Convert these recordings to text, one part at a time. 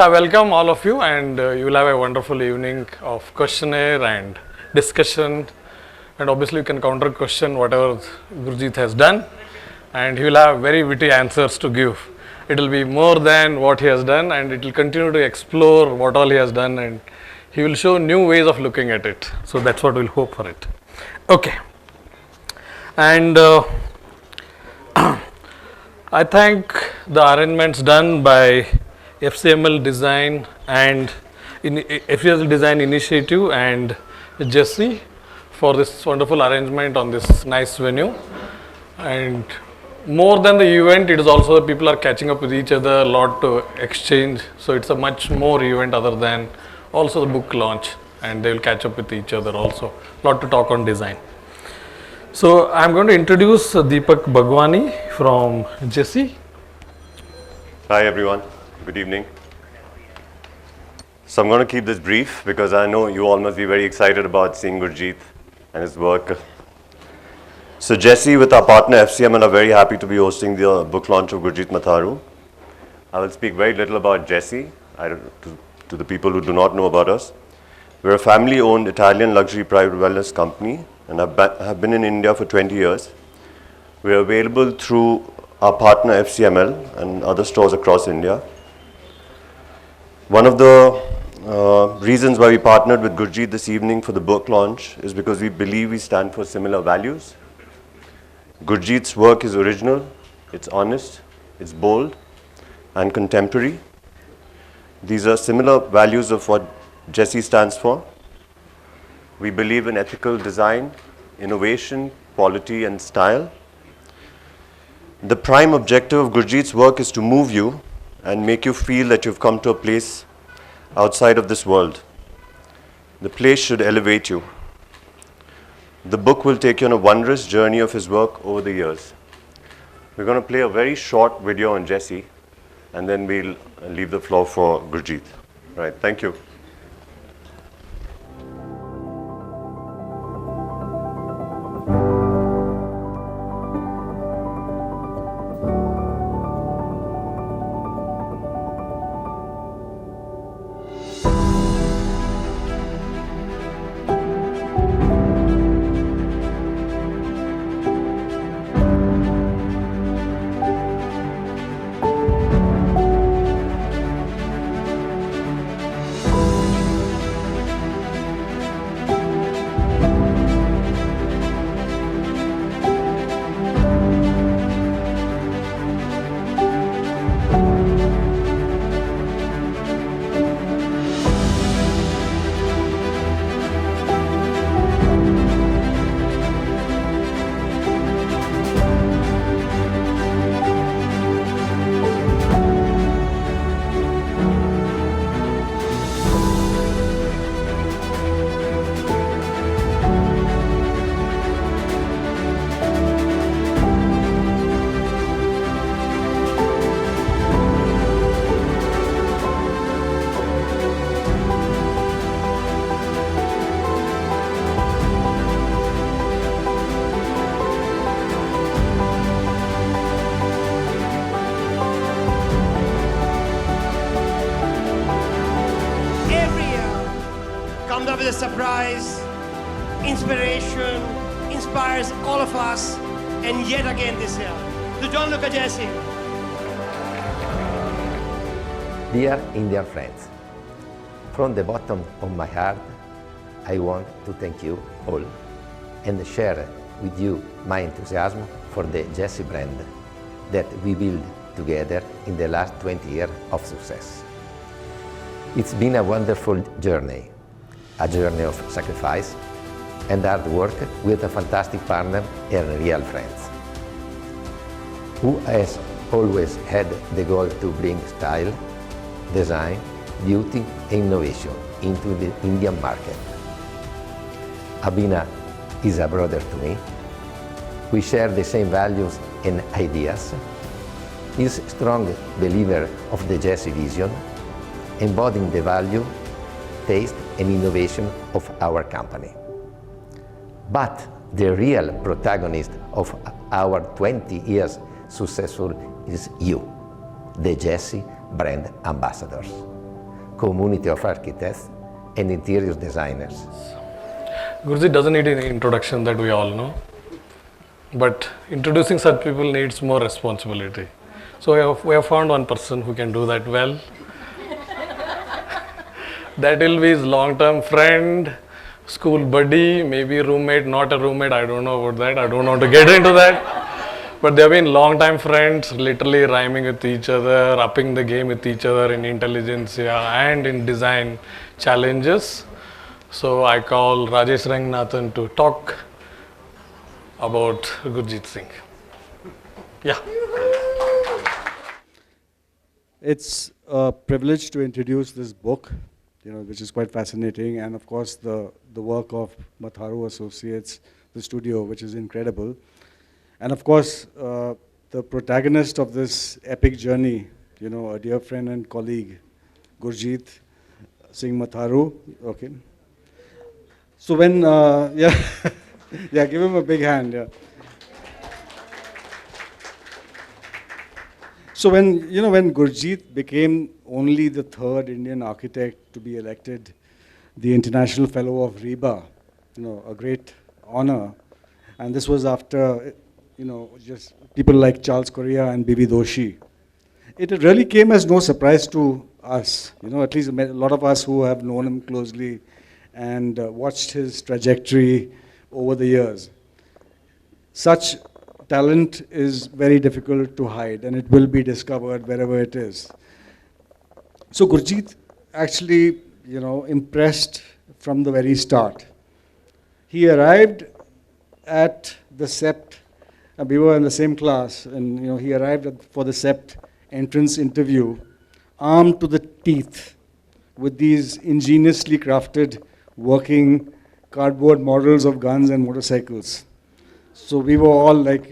So I welcome all of you, and you will have a wonderful evening of questionnaire and discussion, and obviously you can counter question whatever Gurjit has done, and he will have very witty answers to give. It will be more than what he has done, and it will continue to explore what all he has done, and he will show new ways of looking at it. So that's what we'll hope for it. Okay. And I thank the arrangements done by FCML Design and FCML Design Initiative and Jesse for this wonderful arrangement on this nice venue. And more than the event, it is also people are catching up with each other, a lot to exchange. So it's a much more event other than also the book launch, and they will catch up with each other also. A lot to talk on design. So I'm going to introduce Deepak Bhagwani from Jesse. Hi everyone, good evening. So I'm going to keep this brief because I know you all must be very excited about seeing Gurjit and his work. So Jesse with our partner FCML are very happy to be hosting the book launch of Gurjit Matharoo. I will speak very little about Jesse to the people who do not know about us. We're a family-owned Italian luxury private wellness company and have been in India for 20 years. We're available through our partner FCML and other stores across India. One of the reasons why we partnered with Gurjit this evening for the book launch is because we believe we stand for similar values. Gurjit's work is original, it's honest, it's bold and contemporary. These are similar values of what Jesse stands for. We believe in ethical design, innovation, quality and style. The prime objective of Gurjit's work is to move you and make you feel that you've come to a place outside of this world. The place should elevate you. The book will take you on a wondrous journey of his work over the years. We're going to play a very short video on Jesse, and then we'll leave the floor for Gurjit. Right, thank you. Surprise, inspiration, inspires all of us, and yet again this year. So don't look at Jesse. Dear Indian friends, from the bottom of my heart, I want to thank you all and share with you my enthusiasm for the Jesse brand that we built together in the last 20 years of success. It's been a wonderful journey. A journey of sacrifice and hard work with a fantastic partner and real friends, who has always had the goal to bring style, design, beauty and innovation into the Indian market. Abhina is a brother to me. We share the same values and ideas. He's a strong believer of the Jesse vision, embodying the value, taste and innovation of our company. But the real protagonist of our 20 years successful is you, the Jesse brand ambassadors. community of architects and interior designers. Gurjit doesn't need any introduction, that we all know. But introducing such people needs more responsibility. So we have found one person who can do that well. That will be his long-term friend, school buddy, maybe roommate, not a roommate, I don't know about that. I don't want to get into that. But they have been long-time friends, literally rhyming with each other, upping the game with each other in intelligentsia and in design challenges. So I call Rajesh Renganathan to talk about Gurjit Singh. Yeah. It's a privilege to introduce this book, which is quite fascinating, and of course the work of Matharoo Associates, the studio, which is incredible. And of course, the protagonist of this epic journey, a dear friend and colleague, Gurjit Singh Matharoo. Okay. So when, yeah, yeah, give him a big hand. Yeah. So when Gurjit became only the third Indian architect to be elected the International Fellow of RIBA, a great honor, and this was after, just people like Charles Correa and B.V. Doshi. It really came as no surprise to us, at least a lot of us who have known him closely and watched his trajectory over the years. Such talent is very difficult to hide, and it will be discovered wherever it is. So Gurjit actually, impressed from the very start. He arrived at the SEPT, we were in the same class, and he arrived for the SEPT entrance interview, armed to the teeth with these ingeniously crafted working cardboard models of guns and motorcycles. So we were all like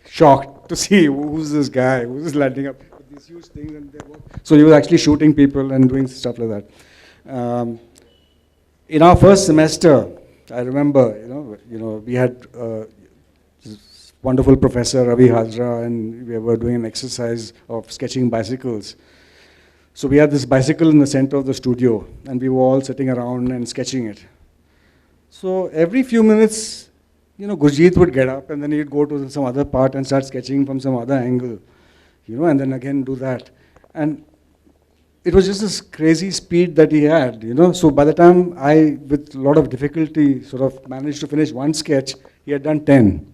shocked to see who's this guy, who's landing up with these huge things. And so he was actually shooting people and doing stuff like that. In our first semester, I remember, we had this wonderful professor Ravi Hazra, and we were doing an exercise of sketching bicycles. So we had this bicycle in the center of the studio, and we were all sitting around and sketching it. So every few minutes, Gurjit would get up, and then he'd go to some other part and start sketching from some other angle, and then again do that. And it was just this crazy speed that he had, So by the time I, with a lot of difficulty, sort of managed to finish one sketch, he had done 10,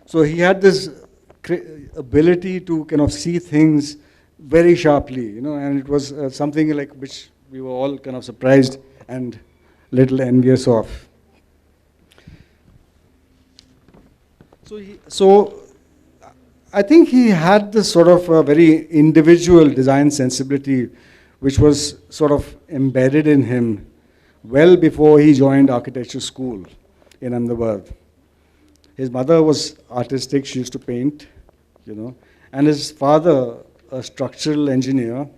So he had this ability to kind of see things very sharply, and it was something like which we were all kind of surprised and little envious of. So I think he had this sort of very individual design sensibility which was sort of embedded in him well before he joined architecture school in Ahmedabad. His mother was artistic, she used to paint, and his father, a structural engineer,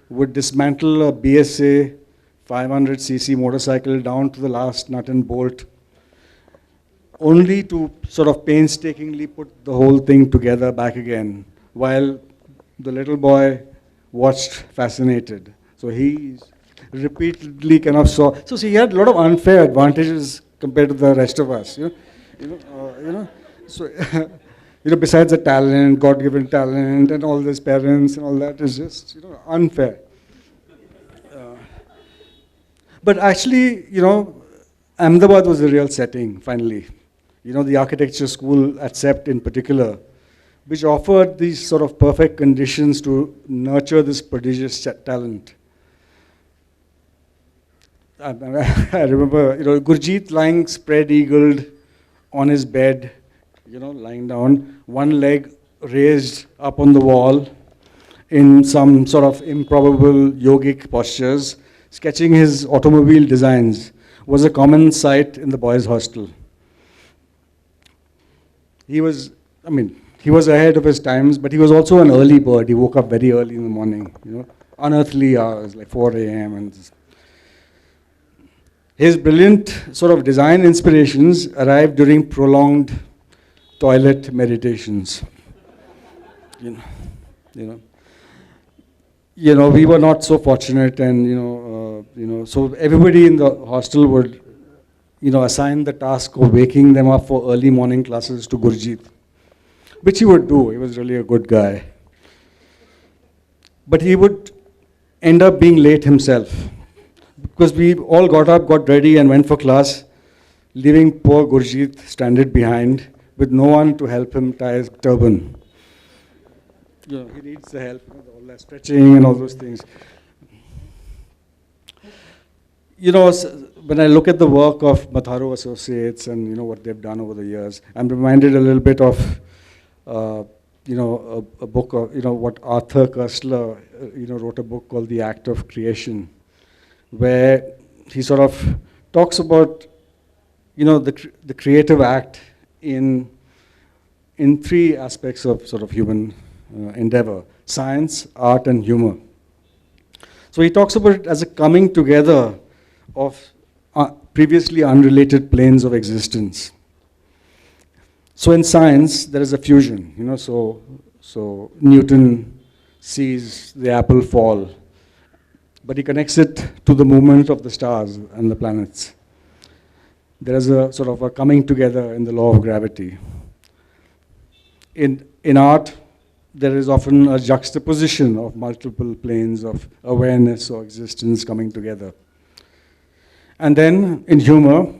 would dismantle a BSA 500cc motorcycle down to the last nut and bolt, only to sort of painstakingly put the whole thing together back again, while the little boy watched fascinated. So he repeatedly kind of saw. So he had a lot of unfair advantages compared to the rest of us. So besides the talent, God-given talent, and all his parents and all that is just unfair. But actually, Ahmedabad was the real setting. Finally, the architecture school at SEPT in particular, which offered these sort of perfect conditions to nurture this prodigious talent. I remember, Gurjit lying spread-eagled on his bed, lying down, one leg raised up on the wall in some sort of improbable yogic postures, sketching his automobile designs, was a common sight in the boys' hostel. He was ahead of his times, but he was also an early bird. He woke up very early in the morning, unearthly hours, like 4 a.m. And his brilliant sort of design inspirations arrived during prolonged toilet meditations. we were not so fortunate, and so everybody in the hostel would, assign the task of waking them up for early morning classes to Gurjit, which he would do. He was really a good guy. But he would end up being late himself, because we all got up, got ready, and went for class, leaving poor Gurjit stranded behind with no one to help him tie his turban. He needs the help, all that stretching and all those things. When I look at the work of Matharoo Associates and what they've done over the years, I'm reminded a little bit of a book of what Arthur Koestler wrote a book called The Act of Creation, where he sort of talks about the creative act in three aspects of sort of human endeavor: science, art, and humor. So he talks about it as a coming together of previously unrelated planes of existence. So in science, there is a fusion, so Newton sees the apple fall, but he connects it to the movement of the stars and the planets. There is a sort of a coming together in the law of gravity. In art, there is often a juxtaposition of multiple planes of awareness or existence coming together. And then in humor,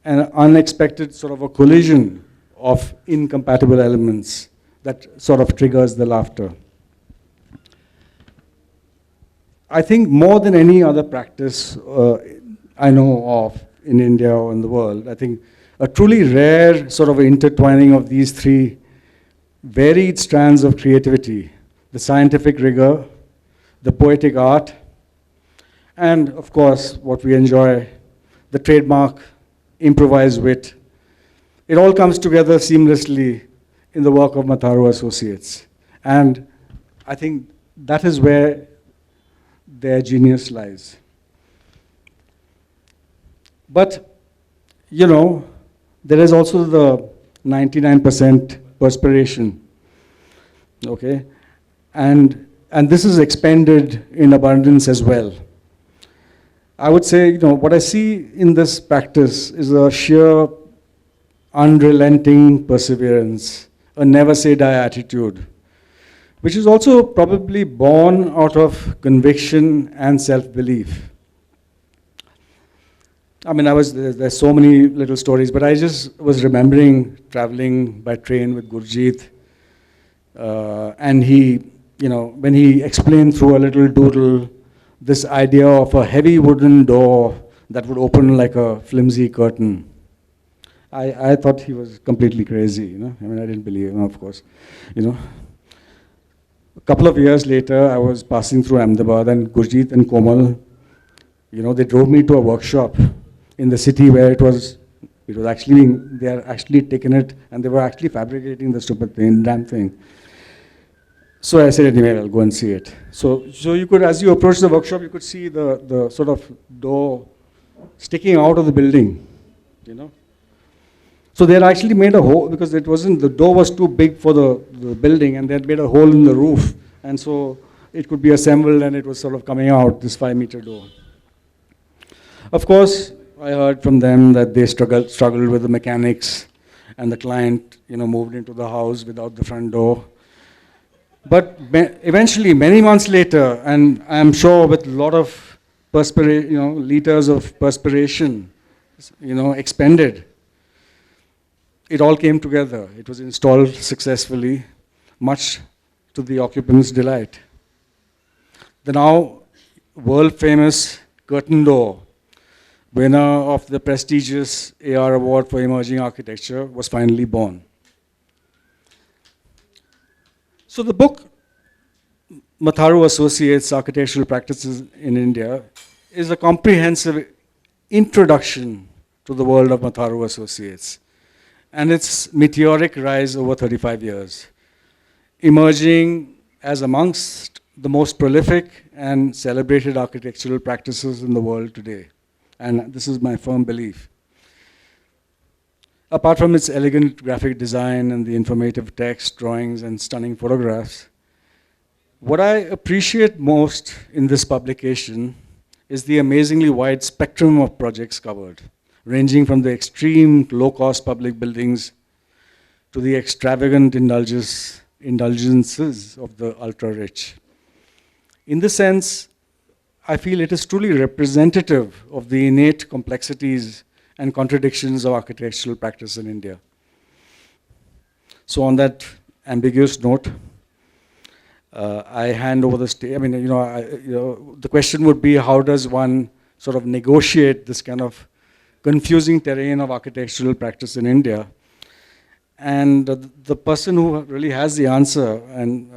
an unexpected sort of a collision of incompatible elements that sort of triggers the laughter. I think more than any other practice I know of in India or in the world, I think a truly rare sort of intertwining of these three varied strands of creativity: the scientific rigor, the poetic art, and of course, what we enjoy, the trademark improvised wit. It all comes together seamlessly in the work of Matharoo Associates. And I think that is where their genius lies. But, there is also the 99% perspiration, okay? And this is expended in abundance as well. I would say, what I see in this practice is a sheer unrelenting perseverance, a never say die attitude, which is also probably born out of conviction and self-belief. I mean, there's so many little stories, but I just was remembering traveling by train with Gurjit, and he, when he explained through a little doodle this idea of a heavy wooden door that would open like a flimsy curtain. I thought he was completely crazy, I mean, I didn't believe him, of course, A couple of years later, I was passing through Ahmedabad, and Gurjit and Komal, they drove me to a workshop in the city where it was actually they had actually taken it, and they were actually fabricating the stupid thing, damn thing. So I said, anyway, I'll go and see it. So you could, as you approach the workshop, you could see the sort of door sticking out of the building, So they had actually made a hole, because the door was too big for the building, and they had made a hole in the roof. And so it could be assembled, and it was sort of coming out, this 5-meter door. Of course, I heard from them that they struggled with the mechanics, and the client, moved into the house without the front door. But eventually, many months later, and I'm sure with a lot of liters of perspiration, expended, it all came together. It was installed successfully, much to the occupants' delight. The now world-famous curtain door, winner of the prestigious AR Award for Emerging Architecture, was finally born. So the book, Matharoo Associates, Architectural Practices in India, is a comprehensive introduction to the world of Matharoo Associates and its meteoric rise over 35 years, emerging as amongst the most prolific and celebrated architectural practices in the world today. And this is my firm belief. Apart from its elegant graphic design and the informative text, drawings, and stunning photographs, What I appreciate most in this publication is the amazingly wide spectrum of projects covered, ranging from the extreme low-cost public buildings to the extravagant indulgences of the ultra-rich. In this sense, I feel it is truly representative of the innate complexities and contradictions of architectural practice in India. So on that ambiguous note, I hand over the stage. I mean, the question would be, how does one sort of negotiate this kind of confusing terrain of architectural practice in India? And the person who really has the answer and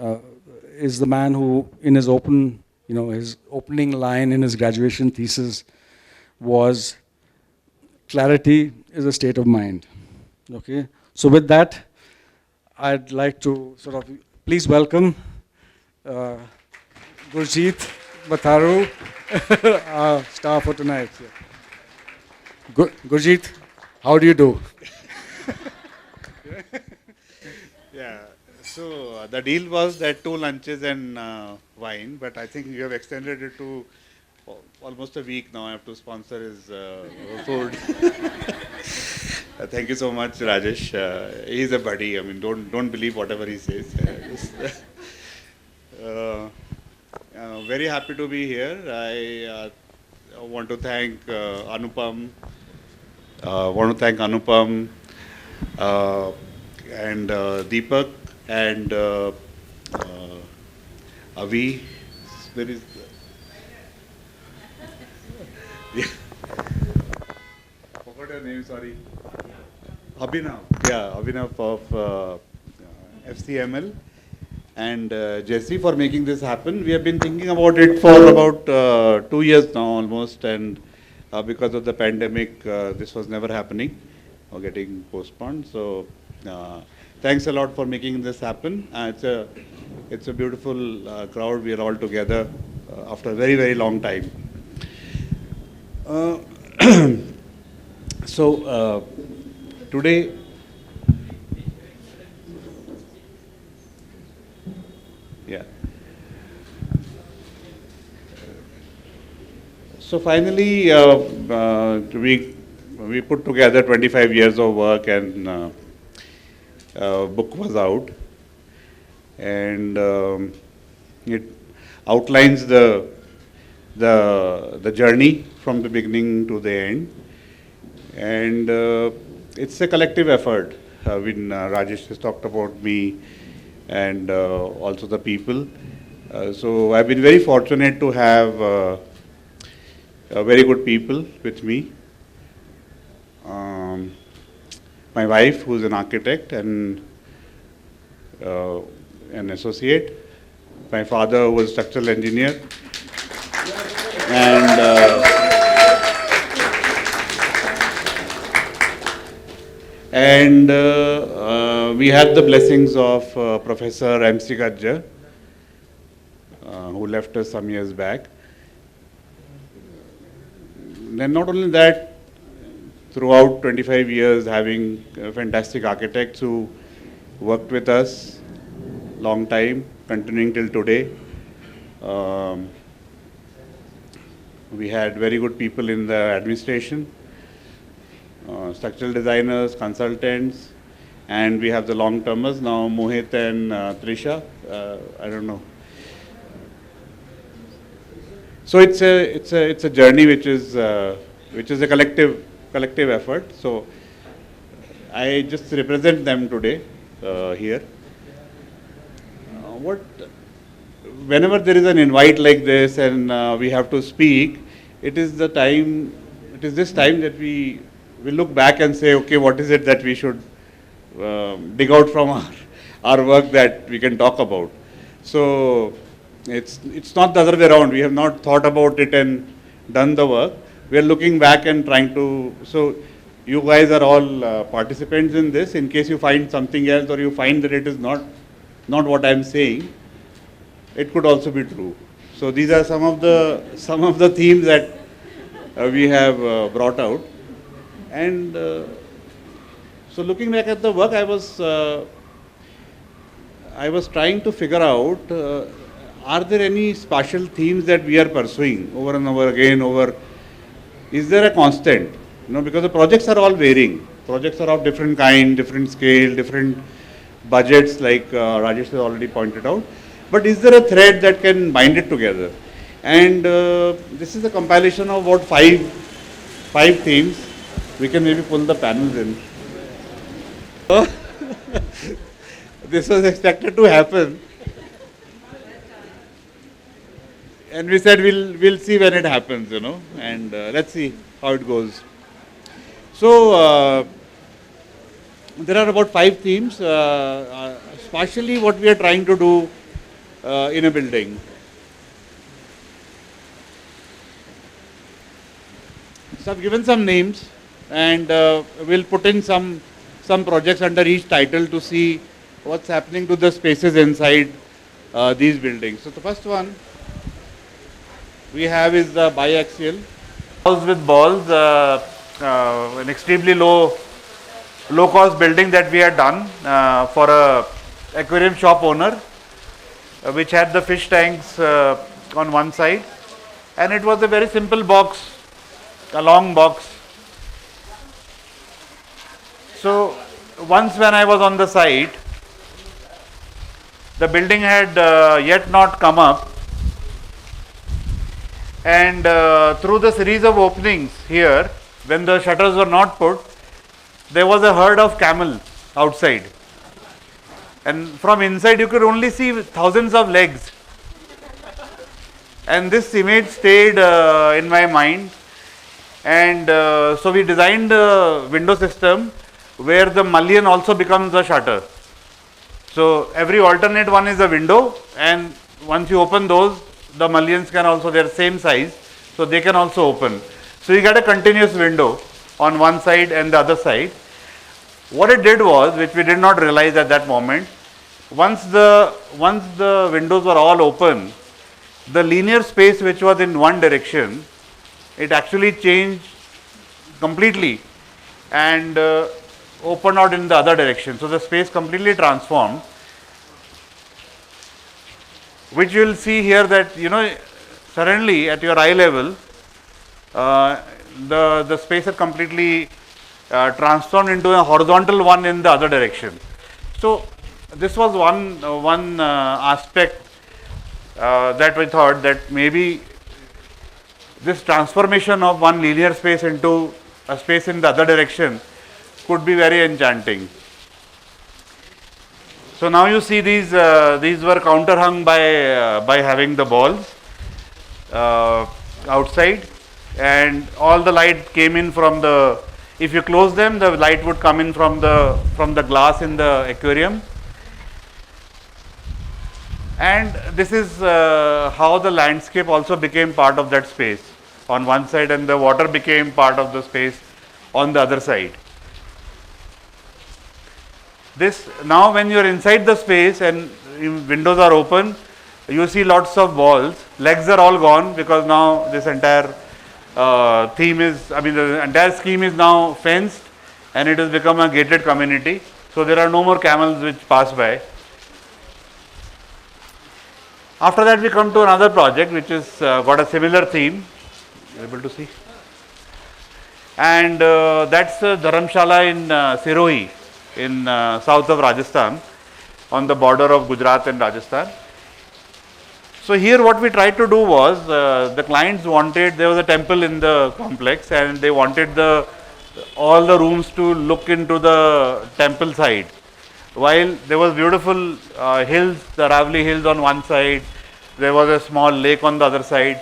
is the man who, in his his opening line in his graduation thesis was, clarity is a state of mind. Okay. So with that, I'd like to sort of please welcome Gurjit Matharoo, our star for tonight. Gurjit, how do you do? Yeah, so the deal was that 2 lunches and wine, but I think you have extended it to almost a week now. I have to sponsor his food. Thank you so much, Rajesh. He's a buddy. I mean, don't believe whatever he says. Very happy to be here. I want to thank Anupam. And Deepak and Avi. Where is yeah. Forgot your name, sorry. Abhinav. Yeah, Abhinav of FCML. And Jesse for making this happen. We have been thinking about it for about 2 years now almost, and because of the pandemic, this was never happening or getting postponed. So thanks a lot for making this happen. It's a beautiful crowd. We are all together after a very, very long time. So today, yeah. So finally, we put together 25 years of work, and book was out, and it outlines the journey from the beginning to the end, and it's a collective effort. When Rajesh has talked about me and also the people, so I've been very fortunate to have very good people with me. My wife, who is an architect and an associate. My father, who was a structural engineer. And we had the blessings of Professor M.C. Gajjar, who left us some years back. Then not only that, throughout 25 years, having fantastic architects who worked with us long time, continuing till today. We had very good people in the administration, structural designers, consultants, and we have the long-termers now, Mohit and Trisha. I don't know. So it's a journey which is a collective effort. So I just represent them today here. Whenever there is an invite like this and we have to speak, it is this time that we look back and say, okay, what is it that we should dig out from our work that we can talk about. So it's not the other way around. We have not thought about it and done the work. We are looking back and trying to, so you guys are all participants in this. In case you find something else or you find that it is not what I am saying, it could also be true. So these are some of the themes that we have brought out. And so looking back at the work, I was trying to figure out, are there any spatial themes that we are pursuing over and over again? Is there a constant? Because the projects are all varying. Projects are of different kind, different scale, different budgets, like Rajesh has already pointed out. But is there a thread that can bind it together? And this is a compilation of about five themes. We can maybe pull the panels in. This was expected to happen. And we said we'll see when it happens, and let's see how it goes. So there are about 5 themes, partially what we are trying to do in a building. So I've given some names, and we'll put in some projects under each title to see what's happening to the spaces inside these buildings. So the first one we have is the biaxial house with balls, an extremely low cost building that we had done for a aquarium shop owner, which had the fish tanks on one side, and it was a very simple box, a long box. So once when I was on the site, the building had yet not come up, and through the series of openings here, when the shutters were not put, there was a herd of camels outside, and from inside you could only see thousands of legs, and this image stayed in my mind. And so we designed a window system where the mullion also becomes a shutter. So every alternate one is a window, and once you open those, the mullions can also, they're same size, so they can also open. So you get a continuous window on one side and the other side. What it did was, which we did not realize at that moment, once the windows were all open, the linear space which was in one direction, it actually changed completely and opened out in the other direction. So the space completely transformed, which you will see here that, suddenly at your eye level, the space had completely transformed into a horizontal one in the other direction. So this was one aspect that we thought that maybe this transformation of one linear space into a space in the other direction could be very enchanting. So now you see these were counterhung by having the balls outside, and all the light came in from the, if you close them, the light would come in from the glass in the aquarium. And this is how the landscape also became part of that space on one side, and the water became part of the space on the other side. This, now when you are inside the space and windows are open, you see lots of balls. Legs are all gone because now this entire the entire scheme is now fenced, and it has become a gated community. So there are no more camels which pass by. After that we come to another project which is got a similar theme. You're able to see? And that's Dharamshala in Sirohi in south of Rajasthan, on the border of Gujarat and Rajasthan. So here what we tried to do was, the clients wanted, there was a temple in the complex, and they wanted all the rooms to look into the temple side. While there was beautiful hills, the Ravli hills on one side, there was a small lake on the other side.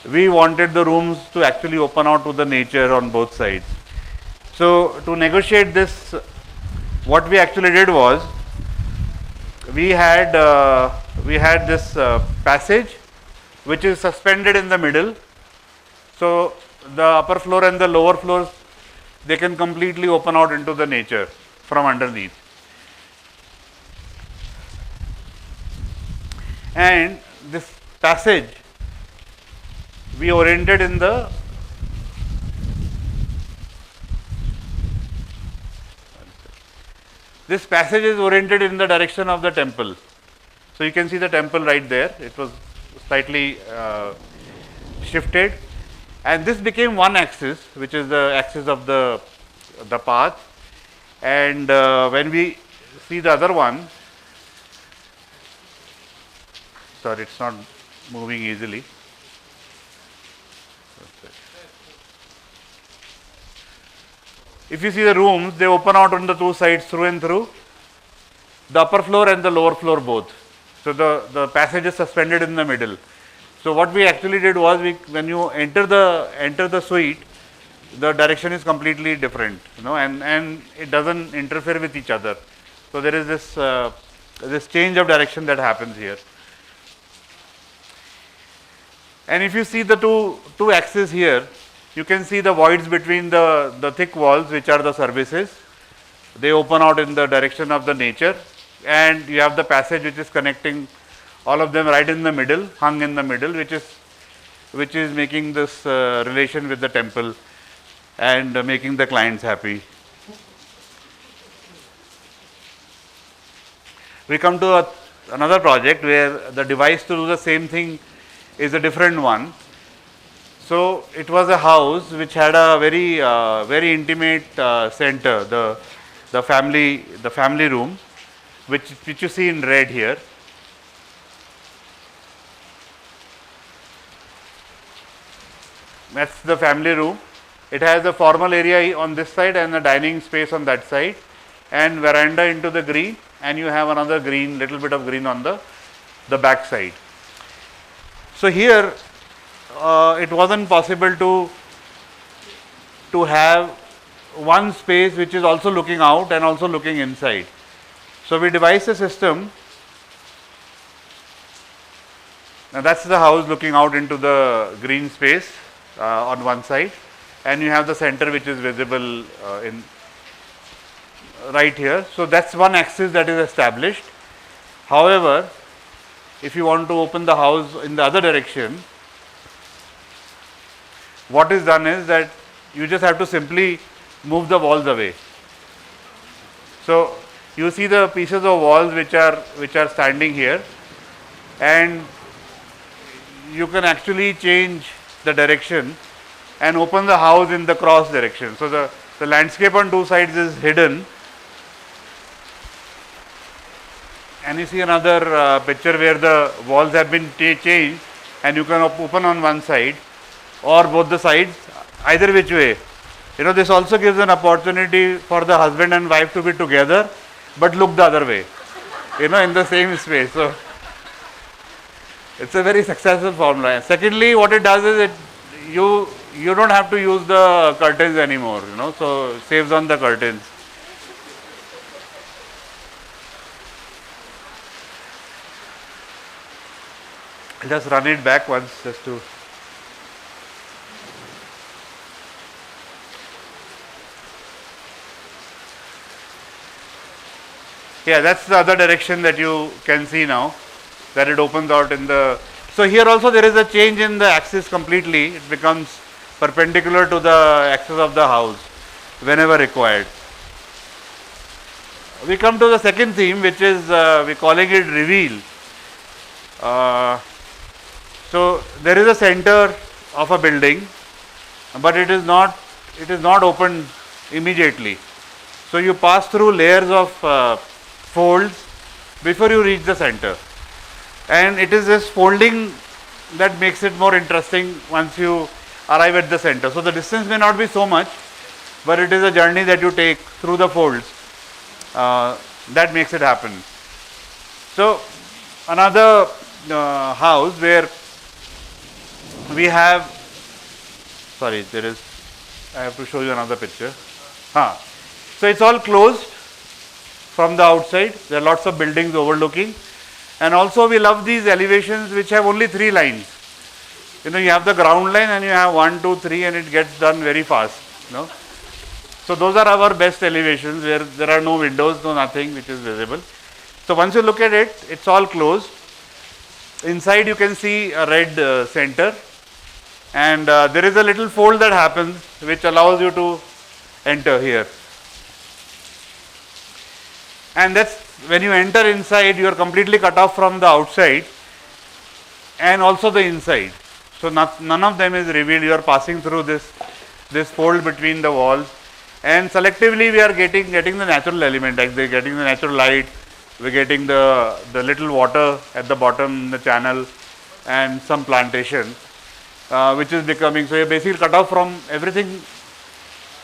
We wanted the rooms to actually open out to the nature on both sides. So to negotiate this, what we actually did was, we had this passage which is suspended in the middle. So the upper floor and the lower floors, they can completely open out into the nature from underneath. And this passage we oriented in the this passage is oriented in the direction of the temple. So you can see the temple right there. It was slightly shifted, and this became one axis, which is the axis of the path. And when we see the other one, sorry, it's not moving easily. If you see the rooms, they open out on the two sides through and through, the upper floor and the lower floor both. So the passage is suspended in the middle. So what we actually did was, when you enter the suite, the direction is completely different, and it doesn't interfere with each other. So there is this change of direction that happens here. And if you see the two axes here, you can see the voids between the thick walls, which are the services. They open out in the direction of the nature, and you have the passage which is connecting all of them right in the middle, hung in the middle, which is making this relation with the temple and making the clients happy. We come to another project where the device to do the same thing is a different one. So it was a house which had a very intimate center, the family room, which you see in red here. That's the family room. It has a formal area on this side and a dining space on that side, and veranda into the green, and you have another green, little bit of green on the back side. So here it wasn't possible to have one space which is also looking out and also looking inside. So we devised a system. Now that's the house looking out into the green space on one side, and you have the center which is visible in right here. So that's one axis that is established. However, if you want to open the house in the other direction, what is done is that you just have to simply move the walls away. So you see the pieces of walls which are standing here, and you can actually change the direction and open the house in the cross direction. So the landscape on two sides is hidden, and you see another picture where the walls have been changed, and you can open on one side or both the sides, either which way. This also gives an opportunity for the husband and wife to be together but look the other way, in the same space. So it's a very successful formula. And secondly, what it does is you don't have to use the curtains anymore, so it saves on the curtains. I'll just run it back once just to. Yeah, that's the other direction that you can see now, that it opens out in the. So here also there is a change in the axis completely. It becomes perpendicular to the axis of the house whenever required. We come to the second theme, which is we're calling it reveal. So there is a center of a building, but it is not open immediately. So you pass through layers of folds before you reach the center, and it is this folding that makes it more interesting once you arrive at the center. So the distance may not be so much, but it is a journey that you take through the folds that makes it happen. So another house where we have, I have to show you another picture. So it's all closed from the outside. There are lots of buildings overlooking, and also we love these elevations which have only 3 lines. You have the ground line and you have 1, 2, 3, and it gets done very fast. So those are our best elevations where there are no windows, no nothing which is visible. So once you look at it, it's all closed. Inside you can see a red center, and there is a little fold that happens which allows you to enter here. And that's when you enter inside, you are completely cut off from the outside and also the inside. So none of them is revealed. You are passing through this fold between the walls, and selectively we are getting the natural element, like they're getting the natural light, we're getting the little water at the bottom, the channel, and some plantation, which is becoming, so you're basically cut off from everything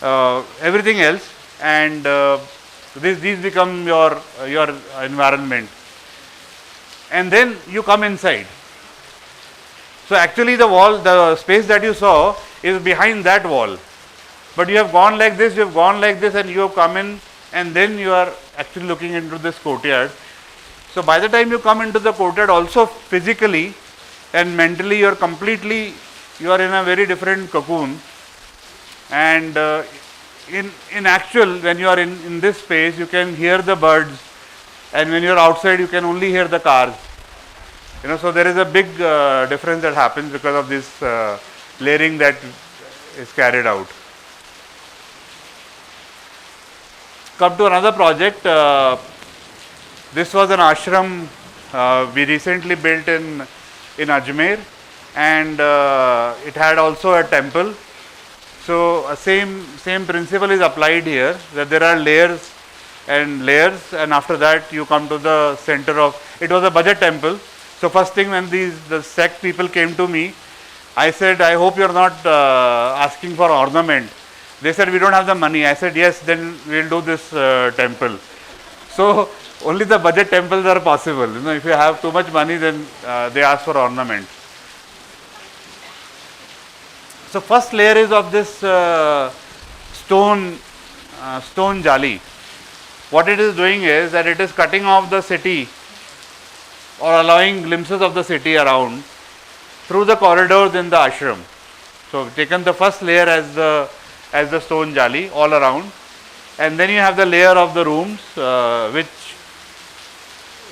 else, and these become your environment. And then you come inside. So actually the space that you saw is behind that wall. But you have gone like this, and you have come in, and then you are actually looking into this courtyard. So by the time you come into the courtyard, also physically and mentally, you are in a very different cocoon. And in actual, when you are in this space, you can hear the birds, and when you are outside, you can only hear the cars. So there is a big difference that happens because of this layering that is carried out. Come to another project. This was an ashram we recently built in Ajmer, and it had also a temple. So same principle is applied here, that there are layers, and after that you come to the center of. It was a budget temple. So first thing when the sect people came to me, I said, I hope you are not asking for ornament. They said, we don't have the money. I said, yes, then we will do this temple. So only the budget temples are possible. If you have too much money, then they ask for ornament. So first layer is of this stone jali. What it is doing is that it is cutting off the city, or allowing glimpses of the city around through the corridors in the ashram. So taken the first layer as the stone jali all around, and then you have the layer of the rooms,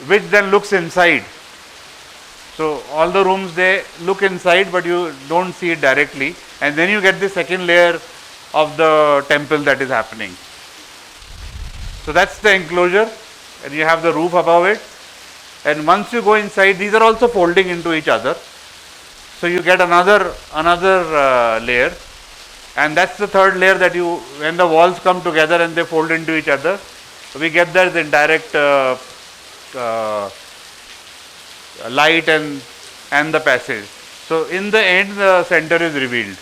which then looks inside. So all the rooms, they look inside, but you don't see it directly, and then you get the second layer of the temple that is happening. So that's the enclosure, and you have the roof above it. And once you go inside, these are also folding into each other. So you get another layer, and that's the third layer that when the walls come together and they fold into each other, we get there the indirect light and the passage. So in the end, the center is revealed.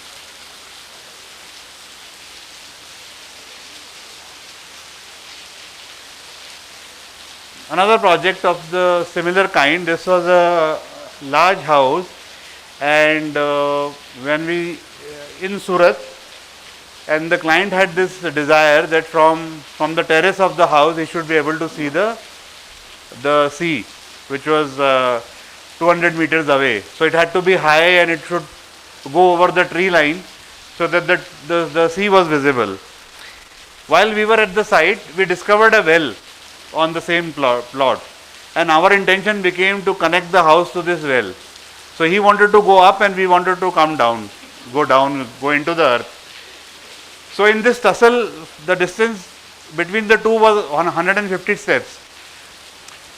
Another project of the similar kind, this was a large house, and when we in Surat, and the client had this desire that from the terrace of the house he should be able to see the sea, which was 200 meters away. So it had to be high, and it should go over the tree line so that the sea was visible. While we were at the site, we discovered a well on the same plot, and our intention became to connect the house to this well. So he wanted to go up, and we wanted to come down, go into the earth. So in this tussle, the distance between the two was 150 steps.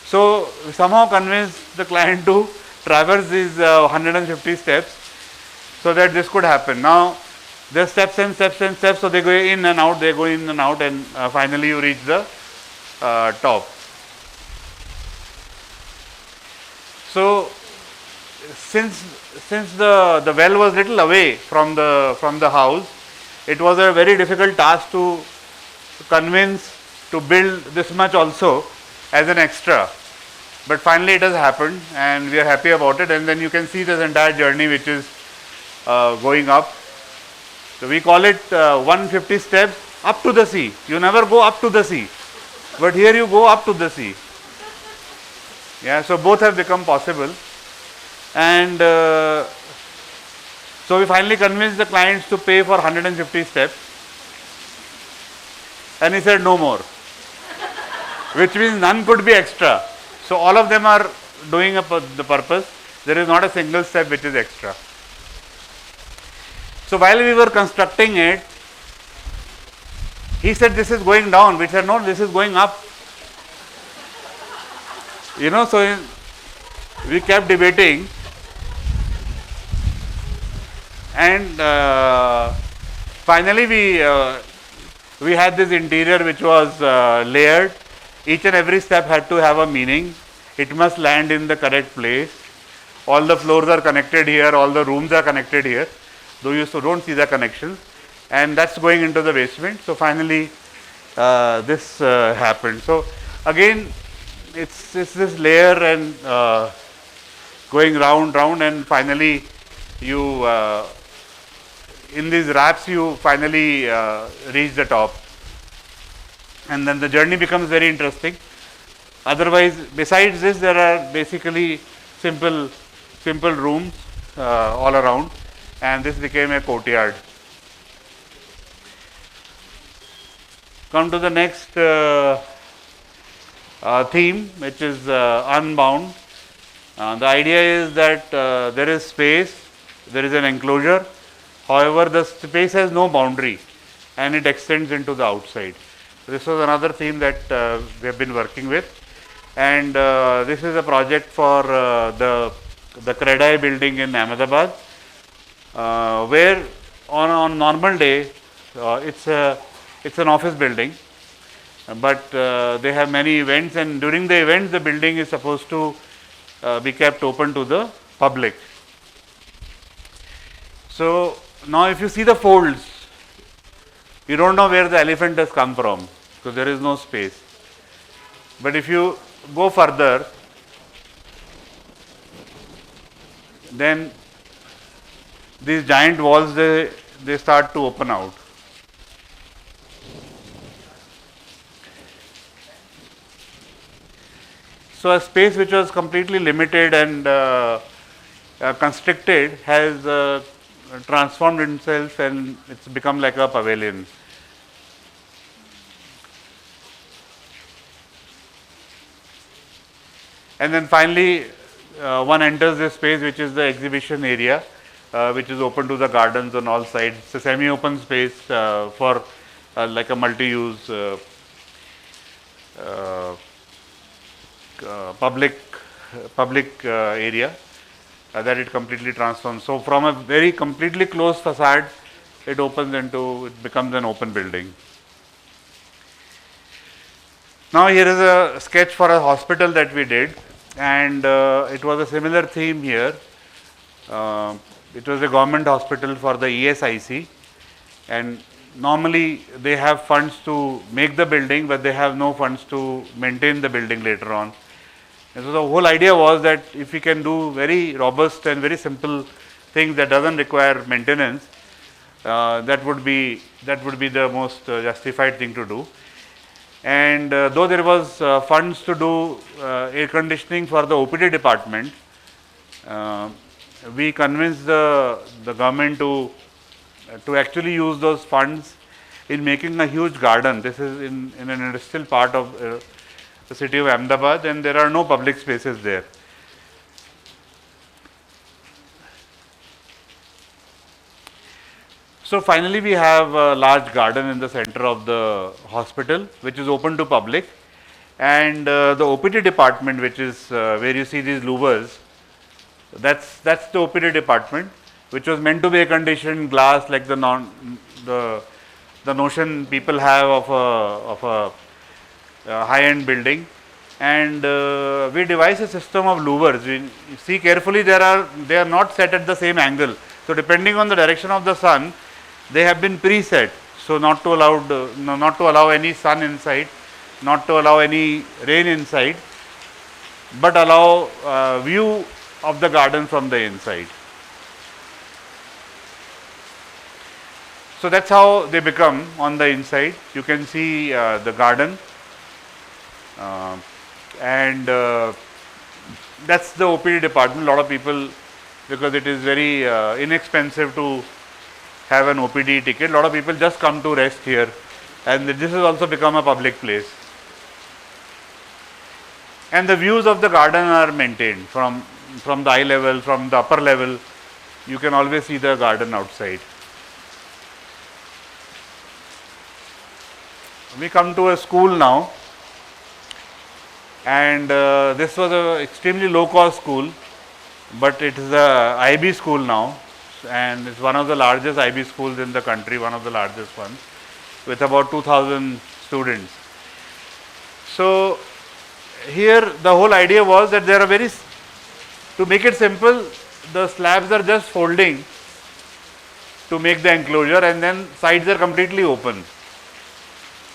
So we somehow convinced the client to traverse these 150 steps so that this could happen. Now there's steps and steps and steps, so they go in and out, and finally you reach the top. So since the well was little away from the house, it was a very difficult task to convince to build this much also as an extra. But finally it has happened, and we are happy about it. And then you can see this entire journey which is going up. So we call it 150 steps up to the sea. You never go up to the sea, but here you go up to the sea. Yeah, so both have become possible. And so we finally convinced the clients to pay for 150 steps, and he said no more, which means none could be extra. So all of them are doing the purpose. There is not a single step which is extra. So while we were constructing it, he said this is going down. We said no, this is going up. You know, so we kept debating, and finally we had this interior which was layered. Each and every step had to have a meaning. It must land in the correct place. All the floors are connected here, all the rooms are connected here, though you don't see the connections, and that's going into the basement. So finally this happened. So again, it's this layer and going round, and finally you in these wraps you finally reach the top, and then the journey becomes very interesting. Otherwise, besides this, there are basically simple rooms all around, and this became a courtyard. Come to the next theme, which is unbound. The idea is that there is space, there is an enclosure. However, the space has no boundary and it extends into the outside. This was another theme that we have been working with, and this is a project for the CREDI building in Ahmedabad, where on a normal day it's an office building, but they have many events, and during the events the building is supposed to be kept open to the public. So now if you see the folds, you don't know where the elephant has come from, because there is no space. But if you go further, then these giant walls, they start to open out. So a space which was completely limited and constricted has transformed itself, and it's become like a pavilion. And then finally one enters this space, which is the exhibition area, which is open to the gardens on all sides. It's a semi-open space for like a multi-use public area that it completely transforms. So from a very completely closed facade, it becomes an open building. Now here is a sketch for a hospital that we did, and it was a similar theme here. It was a government hospital for the ESIC, and normally they have funds to make the building, but they have no funds to maintain the building later on. And so the whole idea was that if we can do very robust and very simple things that doesn't require maintenance, that would be the most justified thing to do. And though there was funds to do air conditioning for the OPD department, we convinced the government to actually use those funds in making a huge garden. This is in an industrial part of the city of Ahmedabad, and there are no public spaces there. So finally we have a large garden in the center of the hospital, which is open to public, and the OPD department, which is where you see these louvers, that's the OPD department, which was meant to be air conditioned glass, like the notion people have of a high-end building. And we devised a system of louvers. You see carefully, they are not set at the same angle. So depending on the direction of the sun, they have been preset. So not to allow any sun inside, not to allow any rain inside, but allow view of the garden from the inside. So that's how they become on the inside. You can see the garden, and that's the OPD department. A lot of people, because it is very inexpensive to have an OPD ticket, a lot of people just come to rest here, and this has also become a public place. And the views of the garden are maintained from the eye level, from the upper level. You can always see the garden outside. We come to a school now. And this was a extremely low cost school, but it is a IB school now, and it's one of the largest IB schools in the country, one of the largest ones, with about 2,000 students. So here the whole idea was that there are to make it simple, the slabs are just folding to make the enclosure, and then sides are completely open.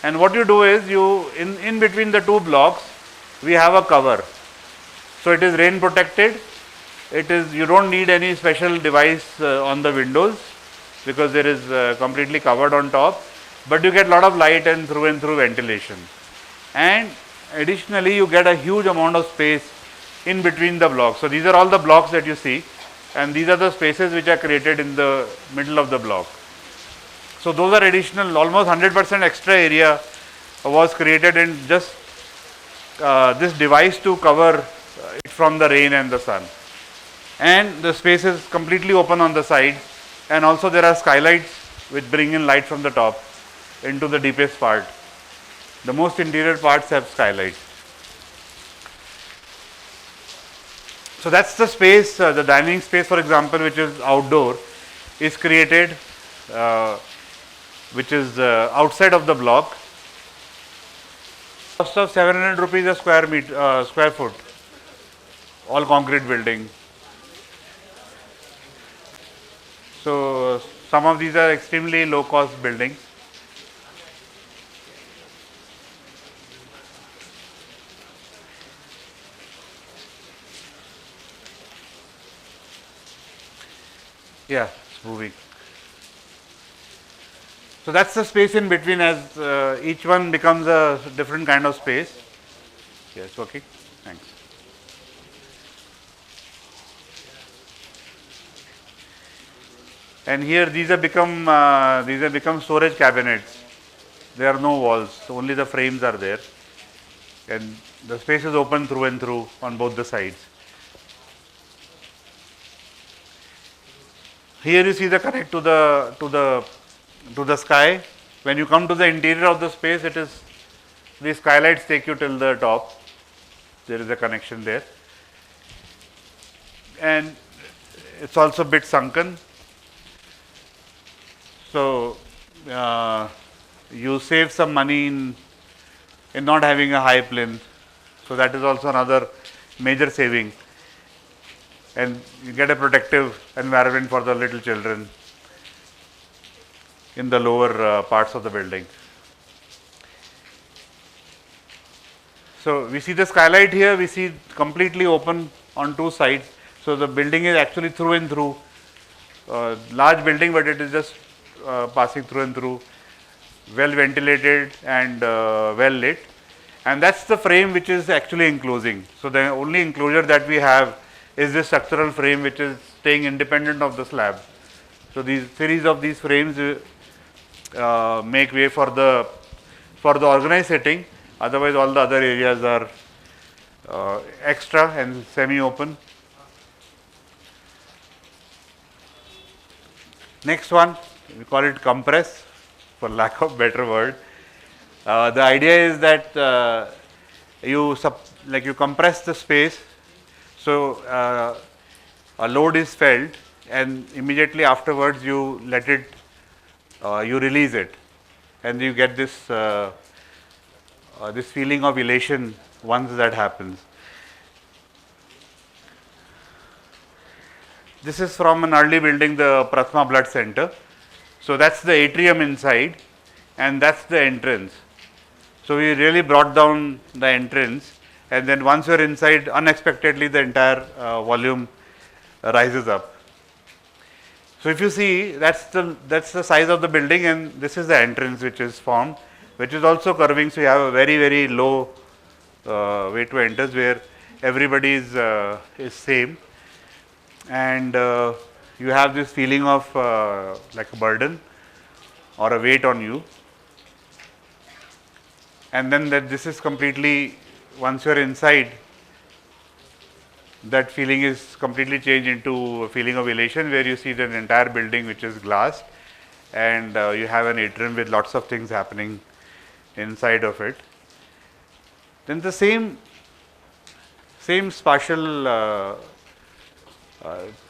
And what you do is in between the two blocks we have a cover. So it is rain protected. You don't need any special device on the windows because there is completely covered on top, but you get a lot of light and through ventilation. And additionally you get a huge amount of space in between the blocks. So these are all the blocks that you see, and these are the spaces which are created in the middle of the block. So those are additional, almost 100% extra area was created in just this device to cover it from the rain and the sun. And the space is completely open on the sides, and also there are skylights which bring in light from the top into the deepest part. The most interior parts have skylights. So that's the space, the dining space for example, which is outdoor, is created, which is outside of the block. Cost of 700 rupees a square foot, all concrete building. So some of these are extremely low cost buildings. Yeah, it's moving. So that's the space in between, as each one becomes a different kind of space. Yes, okay, thanks. And here these have become storage cabinets. There are no walls, only the frames are there, and the space is open through and through on both the sides. Here you see the connect to the sky. When you come to the interior of the space, the skylights take you till the top. There is a connection there, and it's also a bit sunken. So you save some money in not having a high plinth. So that is also another major saving. And you get a protective environment for the little children in the lower parts of the building. So we see the skylight here, we see completely open on two sides. So the building is actually through and through, large building, but it is just passing through and through, well ventilated and well lit. And that's the frame which is actually enclosing. So the only enclosure that we have is this structural frame which is staying independent of the slab. So these series of these frames make way for the organized setting. Otherwise all the other areas are extra and semi-open. Next one, we call it compress, for lack of better word. The idea is that you compress the space, so a load is felt, and immediately afterwards you let it, you release it, and you get this this feeling of elation once that happens. This is from an early building, the Prathama Blood Center. So that's the atrium inside, and that's the entrance. So we really brought down the entrance, and then once you're inside, unexpectedly the entire volume rises up. So if you see, that's the size of the building, and this is the entrance which is formed, which is also curving. So you have a very, very low way to enter, where everybody is same, and you have this feeling of like a burden or a weight on you. And then this is completely, once you are inside, that feeling is completely changed into a feeling of elation, where you see the entire building which is glassed, and you have an atrium with lots of things happening inside of it. Then the same same spatial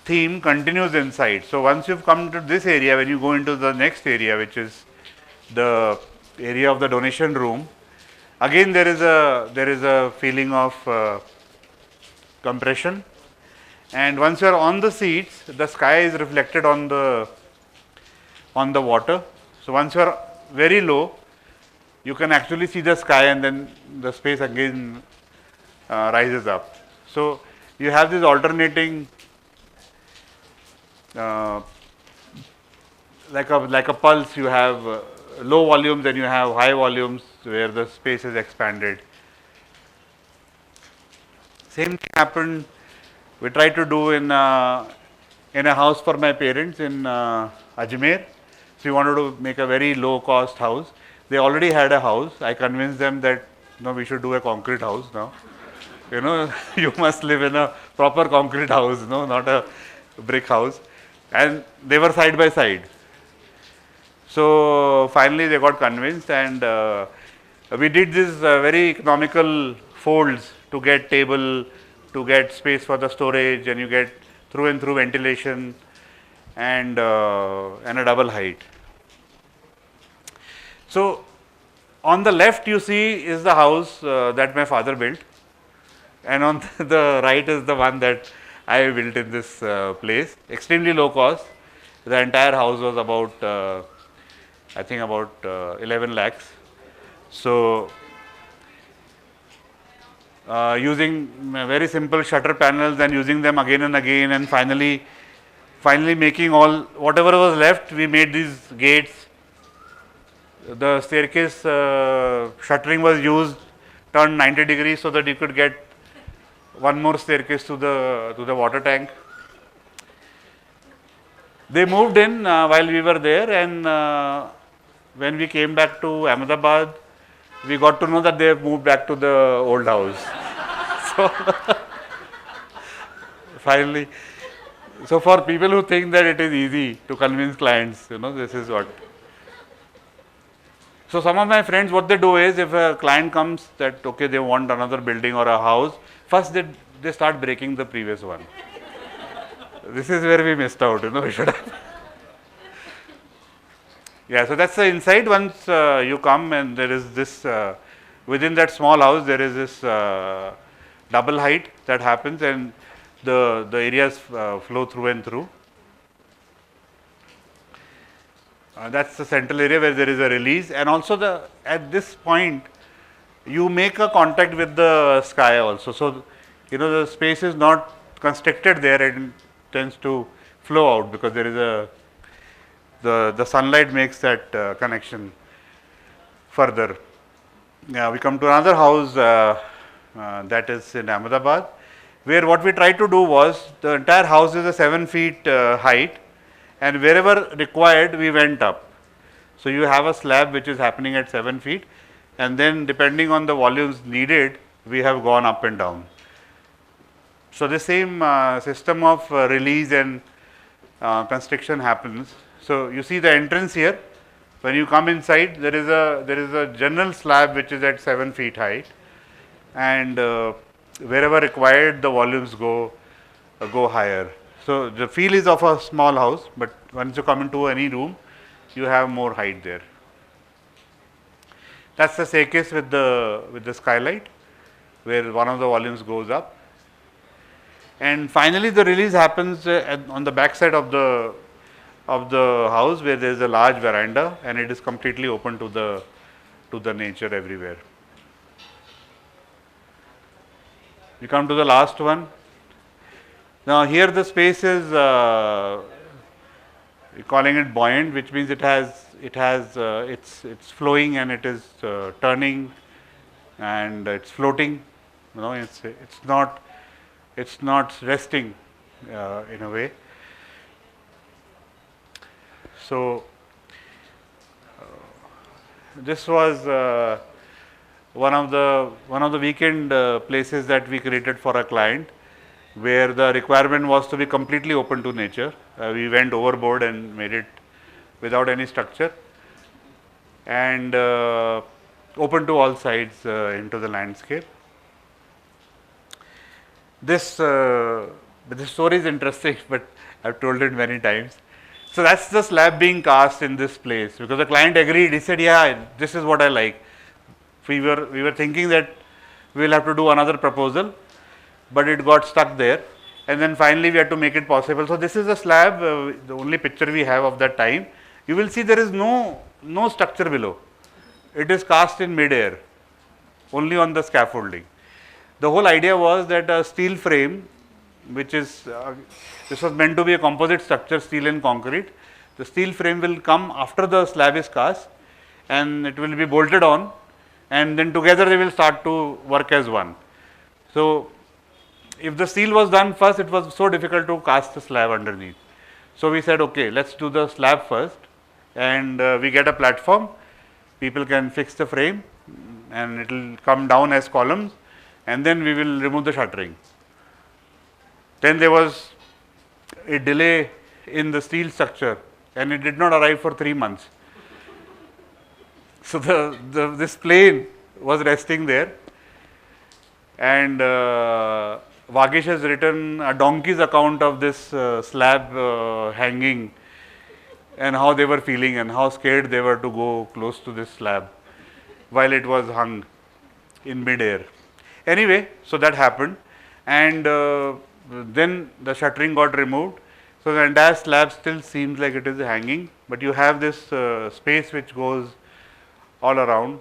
theme continues inside. So once you've come to this area, when you go into the next area, which is the area of the donation room, again there is a feeling of compression, and once you are on the seats, the sky is reflected on the water. So once you are very low, you can actually see the sky, and then the space again rises up. So you have this alternating like a pulse. You have low volumes and you have high volumes where the space is expanded. Same thing happened. We tried to do in a house for my parents in Ajmer. So we wanted to make a very low cost house. They already had a house. I convinced them that no, we should do a concrete house now. You know, you must live in a proper concrete house, no, not a brick house. And they were side by side. So finally they got convinced, and we did this very economical folds to get table, to get space for the storage, and you get through and through ventilation and a double height. So on the left you see is the house that my father built, and on the right is the one that I built in this place. Extremely low cost. The entire house was about I think about 11 lakhs. So using very simple shutter panels and using them again and again, and finally making all whatever was left, we made these gates. The staircase shuttering was used, turned 90 degrees so that you could get one more staircase to the water tank. They moved in while we were there, and when we came back to Ahmedabad, we got to know that they have moved back to the old house. So finally, so for people who think that it is easy to convince clients, you know, this is what. So some of my friends, what they do is, if a client comes that okay, they want another building or a house, first they start breaking the previous one. This is where we missed out, you know, we should have. Yeah, so that's the inside. Once you come, and there is this, within that small house, there is this double height that happens, and the areas flow through and through. That's the central area where there is a release, and also at this point you make a contact with the sky also. So you know, the space is not constricted there, and it tends to flow out because there is the sunlight makes that connection further. We come to another house that is in Ahmedabad, where what we tried to do was, the entire house is a 7 feet height, and wherever required we went up. So you have a slab which is happening at 7 feet, and then depending on the volumes needed, we have gone up and down. So the same system of release and constriction happens. So you see the entrance here. When you come inside, there is a general slab which is at 7 feet height, and wherever required, the volumes go higher. So the feel is of a small house, but once you come into any room, you have more height there. That's the staircase with the skylight, where one of the volumes goes up. And finally, the release happens on the back side of the house, where there is a large veranda, and it is completely open to the nature everywhere. We come to the last one. Now here the space is we're calling it buoyant, which means it's flowing, and it is turning, and it's floating. You know, it's not resting in a way. So this was one of the weekend places that we created for a client, where the requirement was to be completely open to nature. We went overboard and made it without any structure, and open to all sides into the landscape. this story is interesting, but I've told it many times. So that's the slab being cast in this place because the client agreed. He said, "Yeah, this is what I like." We were thinking that we will have to do another proposal, but it got stuck there, and then finally we had to make it possible. So this is a slab, the only picture we have of that time. You will see there is no structure below. It is cast in mid-air, only on the scaffolding. The whole idea was that a steel frame, which is this was meant to be a composite structure, steel and concrete. The steel frame will come after the slab is cast, and it will be bolted on, and then together they will start to work as one. So if the steel was done first, it was so difficult to cast the slab underneath. So we said, okay, let's do the slab first, and we get a platform. People can fix the frame, and it will come down as columns, and then we will remove the shuttering. Then there was a delay in the steel structure, and it did not arrive for 3 months. So this plane was resting there, and Vagesh has written a donkey's account of this slab hanging, and how they were feeling and how scared they were to go close to this slab while it was hung in mid-air. Anyway, so that happened, and then the shuttering got removed. So the entire slab still seems like it is hanging, but you have this space which goes all around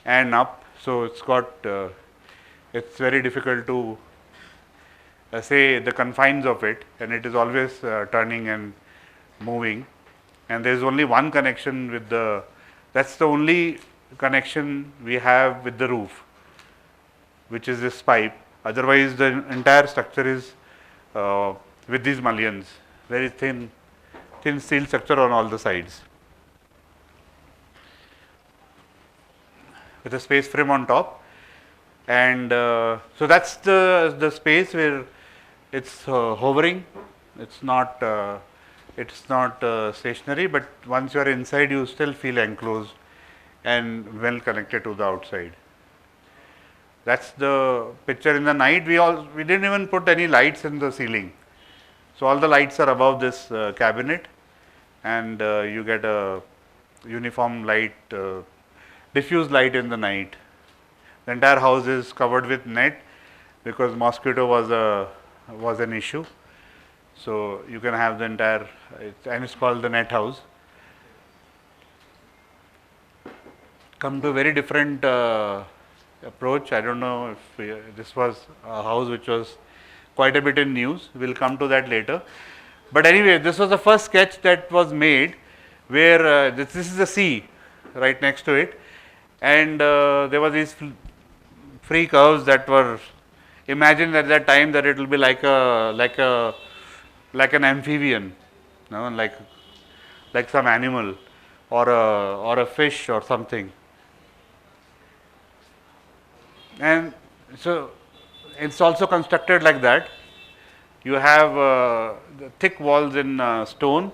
and up. So it's got, it's very difficult to say the confines of it, and it is always turning and moving. And there is only one connection with the, that's the only connection we have with the roof, which is this pipe. Otherwise the entire structure is with these mullions, very thin steel structure on all the sides, with a space frame on top. And so that's the space where it's hovering. It's not stationary, but once you are inside, you still feel enclosed and well connected to the outside. That's the picture in the night. We didn't even put any lights in the ceiling. So all the lights are above this cabinet, and you get a uniform light, diffuse light in the night. The entire house is covered with net because mosquito was an issue. So you can have the entire, and it's called the net house. Come to a very different approach. I don't know if this was a house which was quite a bit in news. We'll come to that later. But anyway, this was the first sketch that was made where this is the sea right next to it, and there were these free curves that were imagined at that time that it will be like an amphibian, you know, like some animal or a fish or something. And so it's also constructed like that. You have the thick walls in stone,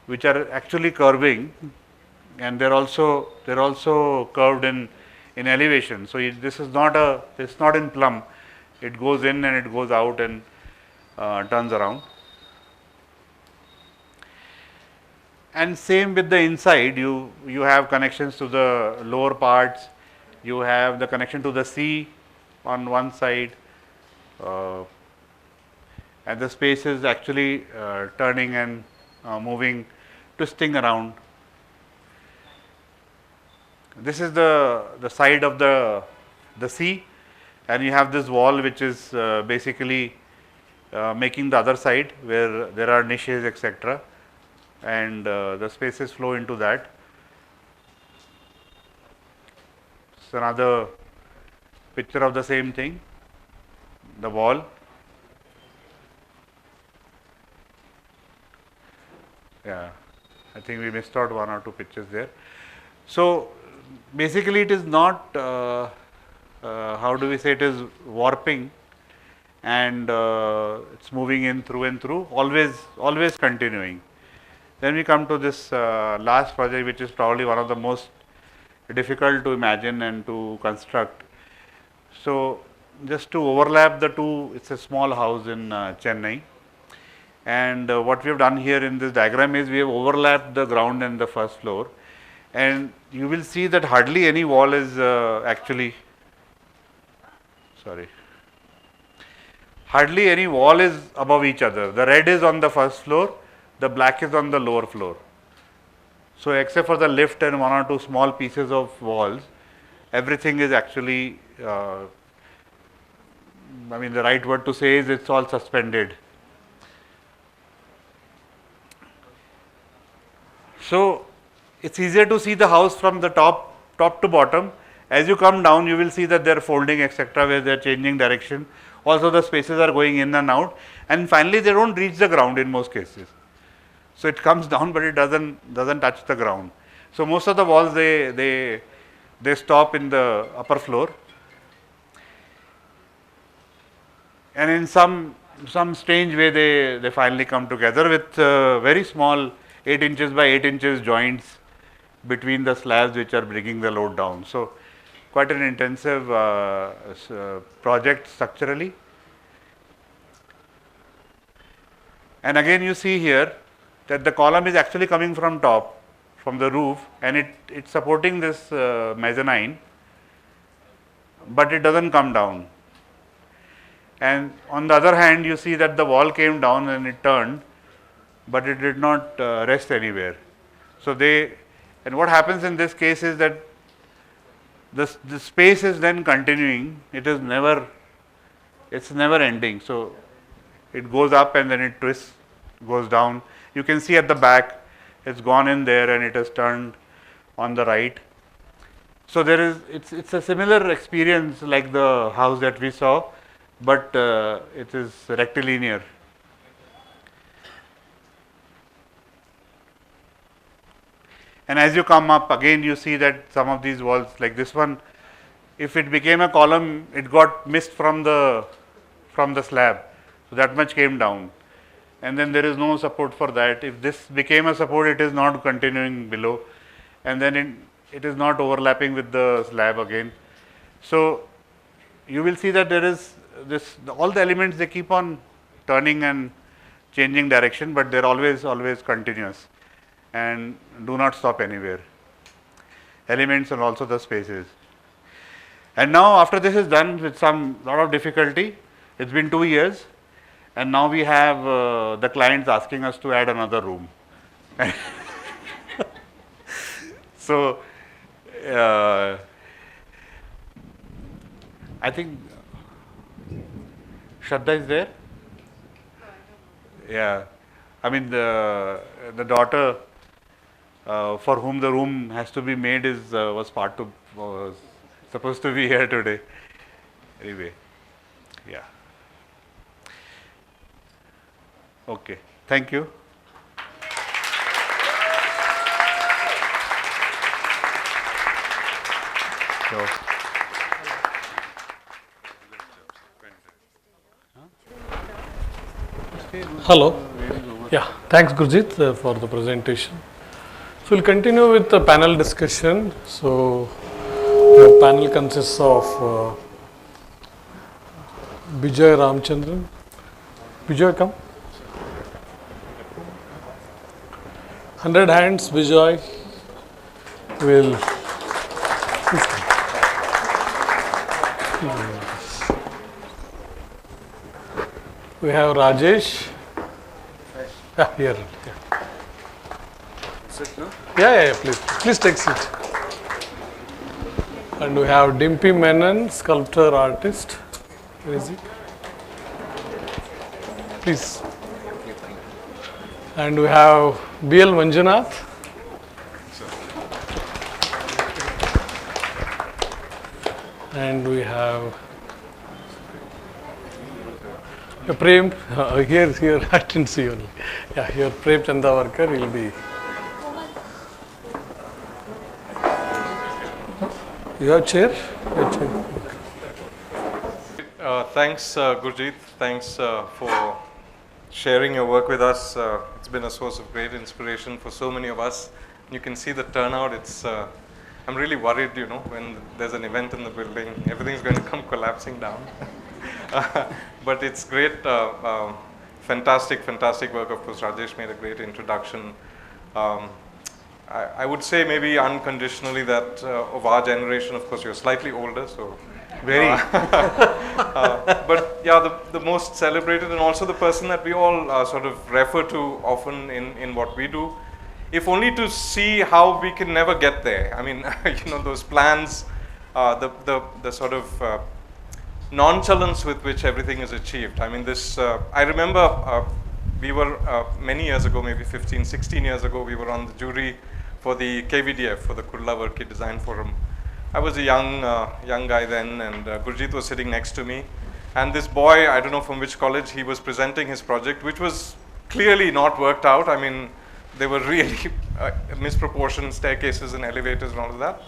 which are actually curving, and they're also curved in elevation. So this is not it's not in plumb. It goes in and it goes out and turns around. And same with the inside. You have connections to the lower parts. You have the connection to the sea on one side, and the space is actually turning and moving, twisting around. This is the side of the sea, and you have this wall which is basically making the other side where there are niches, etc., and the spaces flow into that. It's another picture of the same thing, the wall. Yeah, I think we missed out 1 or 2 pictures there. So basically it is not, how do we say, it is warping, and it's moving in through and through, always continuing. Then we come to this last project, which is probably one of the most difficult to imagine and to construct. So just to overlap the two, it's a small house in Chennai. And what we have done here in this diagram is we have overlapped the ground and the first floor. And you will see that hardly any wall is hardly any wall is above each other. The red is on the first floor, the black is on the lower floor. So except for the lift and one or two small pieces of walls, everything is actually, the right word to say is it's all suspended. So it's easier to see the house from the top to bottom. As you come down, you will see that they are folding, etc., where they are changing direction. Also, the spaces are going in and out, and finally, they don't reach the ground in most cases. So it comes down, but it doesn't touch the ground. So most of the walls they stop in the upper floor, and in some strange way they finally come together with very small 8 inches by 8 inches joints between the slabs which are bringing the load down. So quite an intensive project structurally. And again you see here that the column is actually coming from top, from the roof, and it's supporting this mezzanine, but it doesn't come down. And on the other hand, you see that the wall came down and it turned, but it did not rest anywhere. So and what happens in this case is that the space is then continuing. It's never ending. So it goes up and then it twists, goes down. You can see at the back, it's gone in there and it has turned on the right. So it's a similar experience like the house that we saw, but it is rectilinear. And as you come up, again you see that some of these walls, like this one, if it became a column, it got missed from the slab. So that much came down. And then there is no support for that. If this became a support, it is not continuing below. And then it is not overlapping with the slab again. So you will see that there is all the elements, they keep on turning and changing direction, but they're always continuous and do not stop anywhere. Elements and also the spaces. And now after this is done with lot of difficulty, it's been 2 years, and now we have the clients asking us to add another room. So I think Shraddha is there? Yeah. I mean the daughter for whom the room has to be made was supposed to be here today. Anyway, yeah. Okay, thank you. So, Hello. Yeah, thanks Gurjit for the presentation. So we'll continue with the panel discussion. So the panel consists of Bijoy Ramachandran. Bijoy, come. 100 hands, Bijoy will. We have Rajesh. Yeah, here. Yeah. Sit, no? Yeah, please take seat. And we have Dimpy Menon, sculptor artist. Where is he? Please. And we have BL Manjunath. And we have Prem, here, I didn't see only. Yeah, here Prem Chandavarkar will be. You have chair? Your chair. Thanks, Gurjit. Thanks for sharing your work with us. It's been a source of great inspiration for so many of us. You can see the turnout. It's I'm really worried, you know, when there's an event in the building, everything's going to come collapsing down. But it's great, fantastic work. Of course, Rajesh made a great introduction. I would say maybe unconditionally that of our generation, of course, you're slightly older, so very. But yeah, the most celebrated and also the person that we all sort of refer to often in what we do, if only to see how we can never get there. I mean, you know, those plans, the sort of nonchalance with which everything is achieved. I mean, this, I remember we were many years ago, maybe 15, 16 years ago, we were on the jury for the KVDF, for the Kurla Varki Design Forum. I was a young guy then, and Gurjit was sitting next to me. And this boy, I don't know from which college, he was presenting his project, which was clearly not worked out. I mean, they were really misproportioned staircases and elevators and all of that.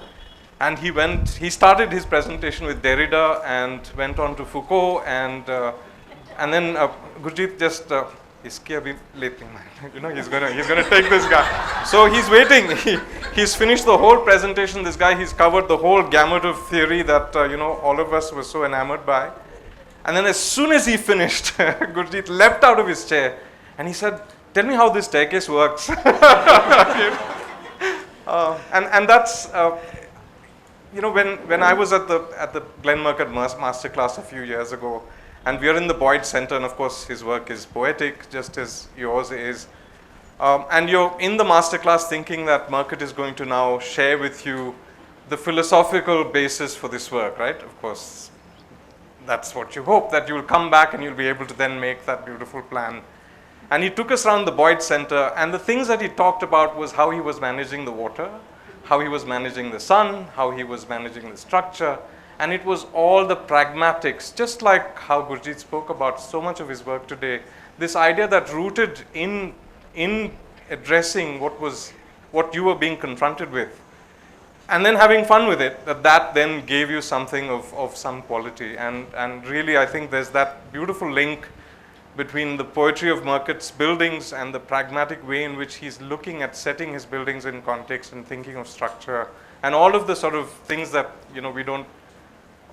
And he started his presentation with Derrida and went on to Foucault, and then Gurjit just, you know, he's gonna take this guy. So he's waiting. He's finished the whole presentation. This guy, he's covered the whole gamut of theory that you know, all of us were so enamored by. And then as soon as he finished, Gurjit leapt out of his chair and he said, "Tell me how this staircase works." And that's you know, when I was at the Glenn Murcutt masterclass a few years ago, and we are in the Boyd Center, and of course his work is poetic, just as yours is. And you're in the masterclass thinking that Murcutt is going to now share with you the philosophical basis for this work, right? Of course, that's what you hope, that you'll come back and you'll be able to then make that beautiful plan. And he took us around the Boyd Center, and the things that he talked about was how he was managing the water, how he was managing the sun, how he was managing the structure. And it was all the pragmatics, just like how Gurjit spoke about so much of his work today. This idea that rooted in addressing what you were being confronted with, and then having fun with it, that then gave you something of some quality. And really, I think there's that beautiful link between the poetry of Murcutt's buildings and the pragmatic way in which he's looking at setting his buildings in context and thinking of structure, and all of the sort of things that, you know, we don't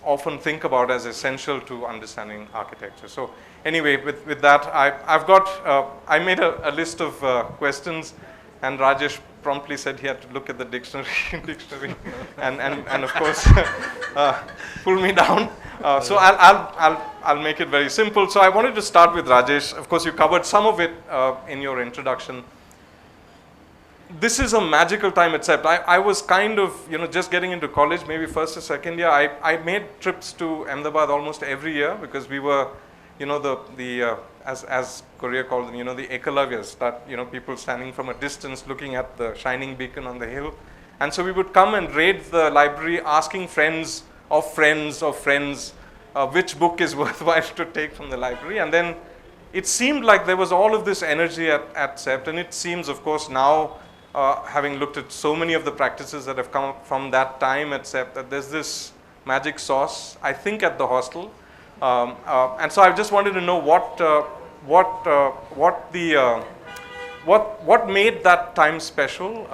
often think about as essential to understanding architecture. So anyway, with that, I've got, I made a list of questions, and Rajesh promptly said he had to look at the dictionary, and of course pull me down. So I'll make it very simple. So I wanted to start with Rajesh. Of course, you covered some of it in your introduction. This is a magical time itself. I was kind of, you know, just getting into college, maybe first or second year. I made trips to Ahmedabad almost every year because we were, you know, as Correa called them, you know, the Ekalavyas, that, you know, people standing from a distance looking at the shining beacon on the hill. And so we would come and raid the library, asking friends of friends of friends which book is worthwhile to take from the library. And then it seemed like there was all of this energy at CEPT, and it seems, of course, now, having looked at so many of the practices that have come from that time at CEPT, that there's this magic sauce, I think, at the hostel. And so I just wanted to know what made that time special.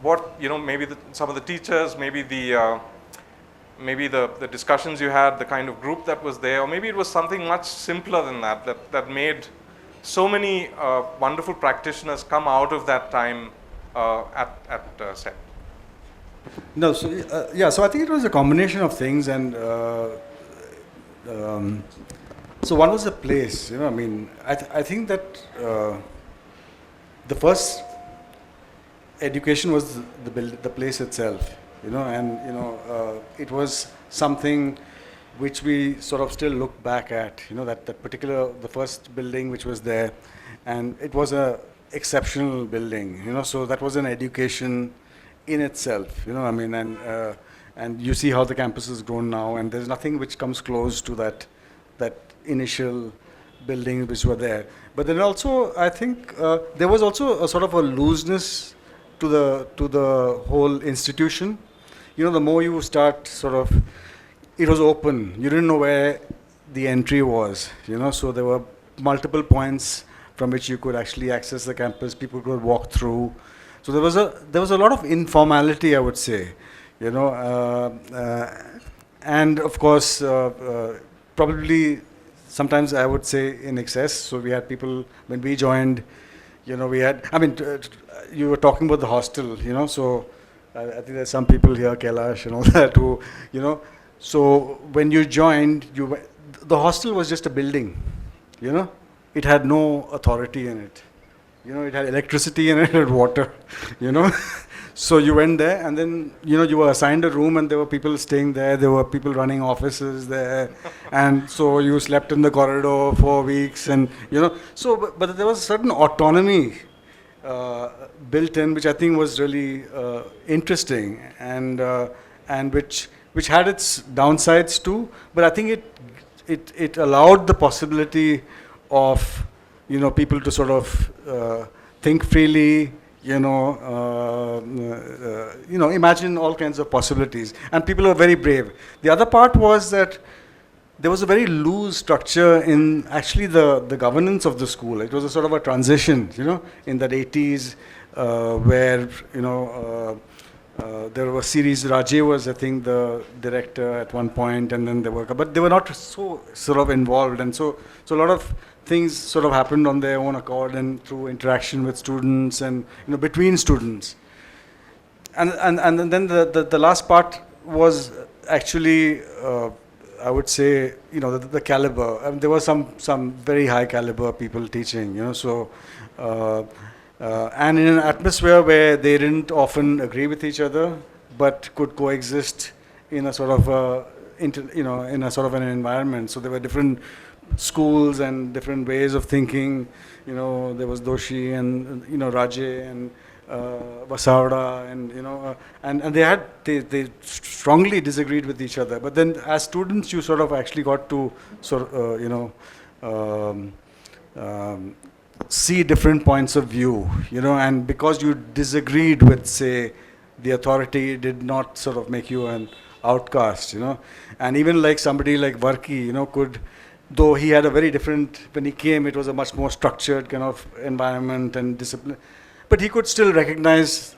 What, you know, maybe some of the teachers, maybe the discussions you had, the kind of group that was there, or maybe it was something much simpler than that made so many wonderful practitioners come out of that time at CEPT. No, so yeah, so I think it was a combination of things, and so one was the place, you know. I mean, I think that the first education was the place itself, you know, and you know, it was something which we sort of still look back at, you know, that the first building which was there, and it was a exceptional building, you know, so that was an education in itself, you know. I mean, and you see how the campus has grown now, and there's nothing which comes close to that initial building which were there. But then also, I think there was also a sort of a looseness to the whole institution. You know, the more you start sort of, it was open. You didn't know where the entry was, you know, so there were multiple points from which you could actually access the campus. People could walk through. So there was a lot of informality, I would say, you know, and of course, probably sometimes I would say in excess. So we had people, when we joined, you know, we had, I mean, you were talking about the hostel, you know, so I think there's some people here, Kailash and all that, who, you know, so when you joined, the hostel was just a building, you know, it had no authority in it. You know, it had electricity and it had water, you know. So you went there and then, you know, you were assigned a room and there were people staying there. There were people running offices there. And so you slept in the corridor for weeks and, you know. So, but there was a certain autonomy built in, which I think was really interesting and which had its downsides too. But I think it allowed the possibility of, you know, people to sort of think freely, you know, imagine all kinds of possibilities. And people are very brave. The other part was that there was a very loose structure in actually the governance of the school. It was a sort of a transition, you know, in that 80s where, you know, there were series, Rajay was, I think, the director at one point, and then but they were not so sort of involved. And so a lot of things sort of happened on their own accord and through interaction with students and, you know, between students. And then the last part was actually, I would say, you know, the caliber. I mean, there were some very high caliber people teaching, you know, so, and in an atmosphere where they didn't often agree with each other, but could coexist in a sort of, you know, in a sort of an environment. So there were different schools and different ways of thinking. You know, there was Doshi and, you know, Rajay and Vasavda, and, you know, and they strongly disagreed with each other. But then as students, you sort of actually got to sort of, you know, see different points of view, you know, and because you disagreed with, say, the authority, did not sort of make you an outcast, you know. And even like somebody like Varki, you know, could, though he had a very different, when he came, it was a much more structured kind of environment and discipline, but he could still recognize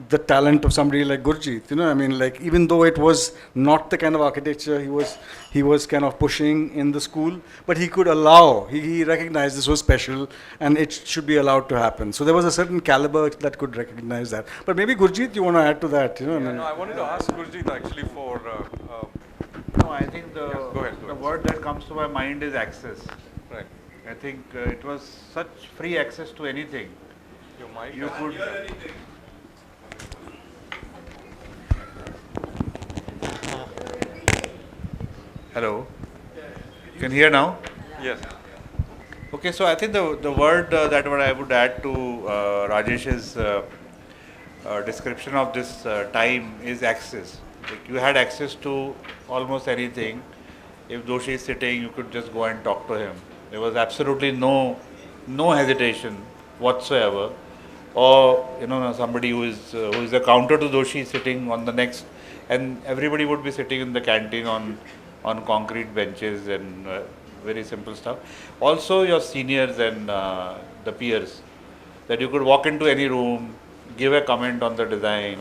the talent of somebody like Gurjit, you know. I mean, like, even though it was not the kind of architecture he was kind of pushing in the school, but he could allow, he recognized this was special and it should be allowed to happen. So there was a certain caliber that could recognize that. But maybe Gurjit, you want to add to that, you know? Yeah, no, I wanted to ask Gurjit actually for. No, I think Go ahead. the word that comes to my mind is access. Right. I think it was such free access to anything. Your mic. You could. Hello. You can hear now? Yes. Okay, so I think the word that what I would add to Rajesh's description of this time is access. Like, you had access to almost anything. If Doshi is sitting, you could just go and talk to him. There was absolutely no hesitation whatsoever. Or, you know, somebody who is a counter to Doshi sitting on the next, and everybody would be sitting in the canteen on concrete benches and very simple stuff. Also your seniors and the peers, that you could walk into any room, give a comment on the design,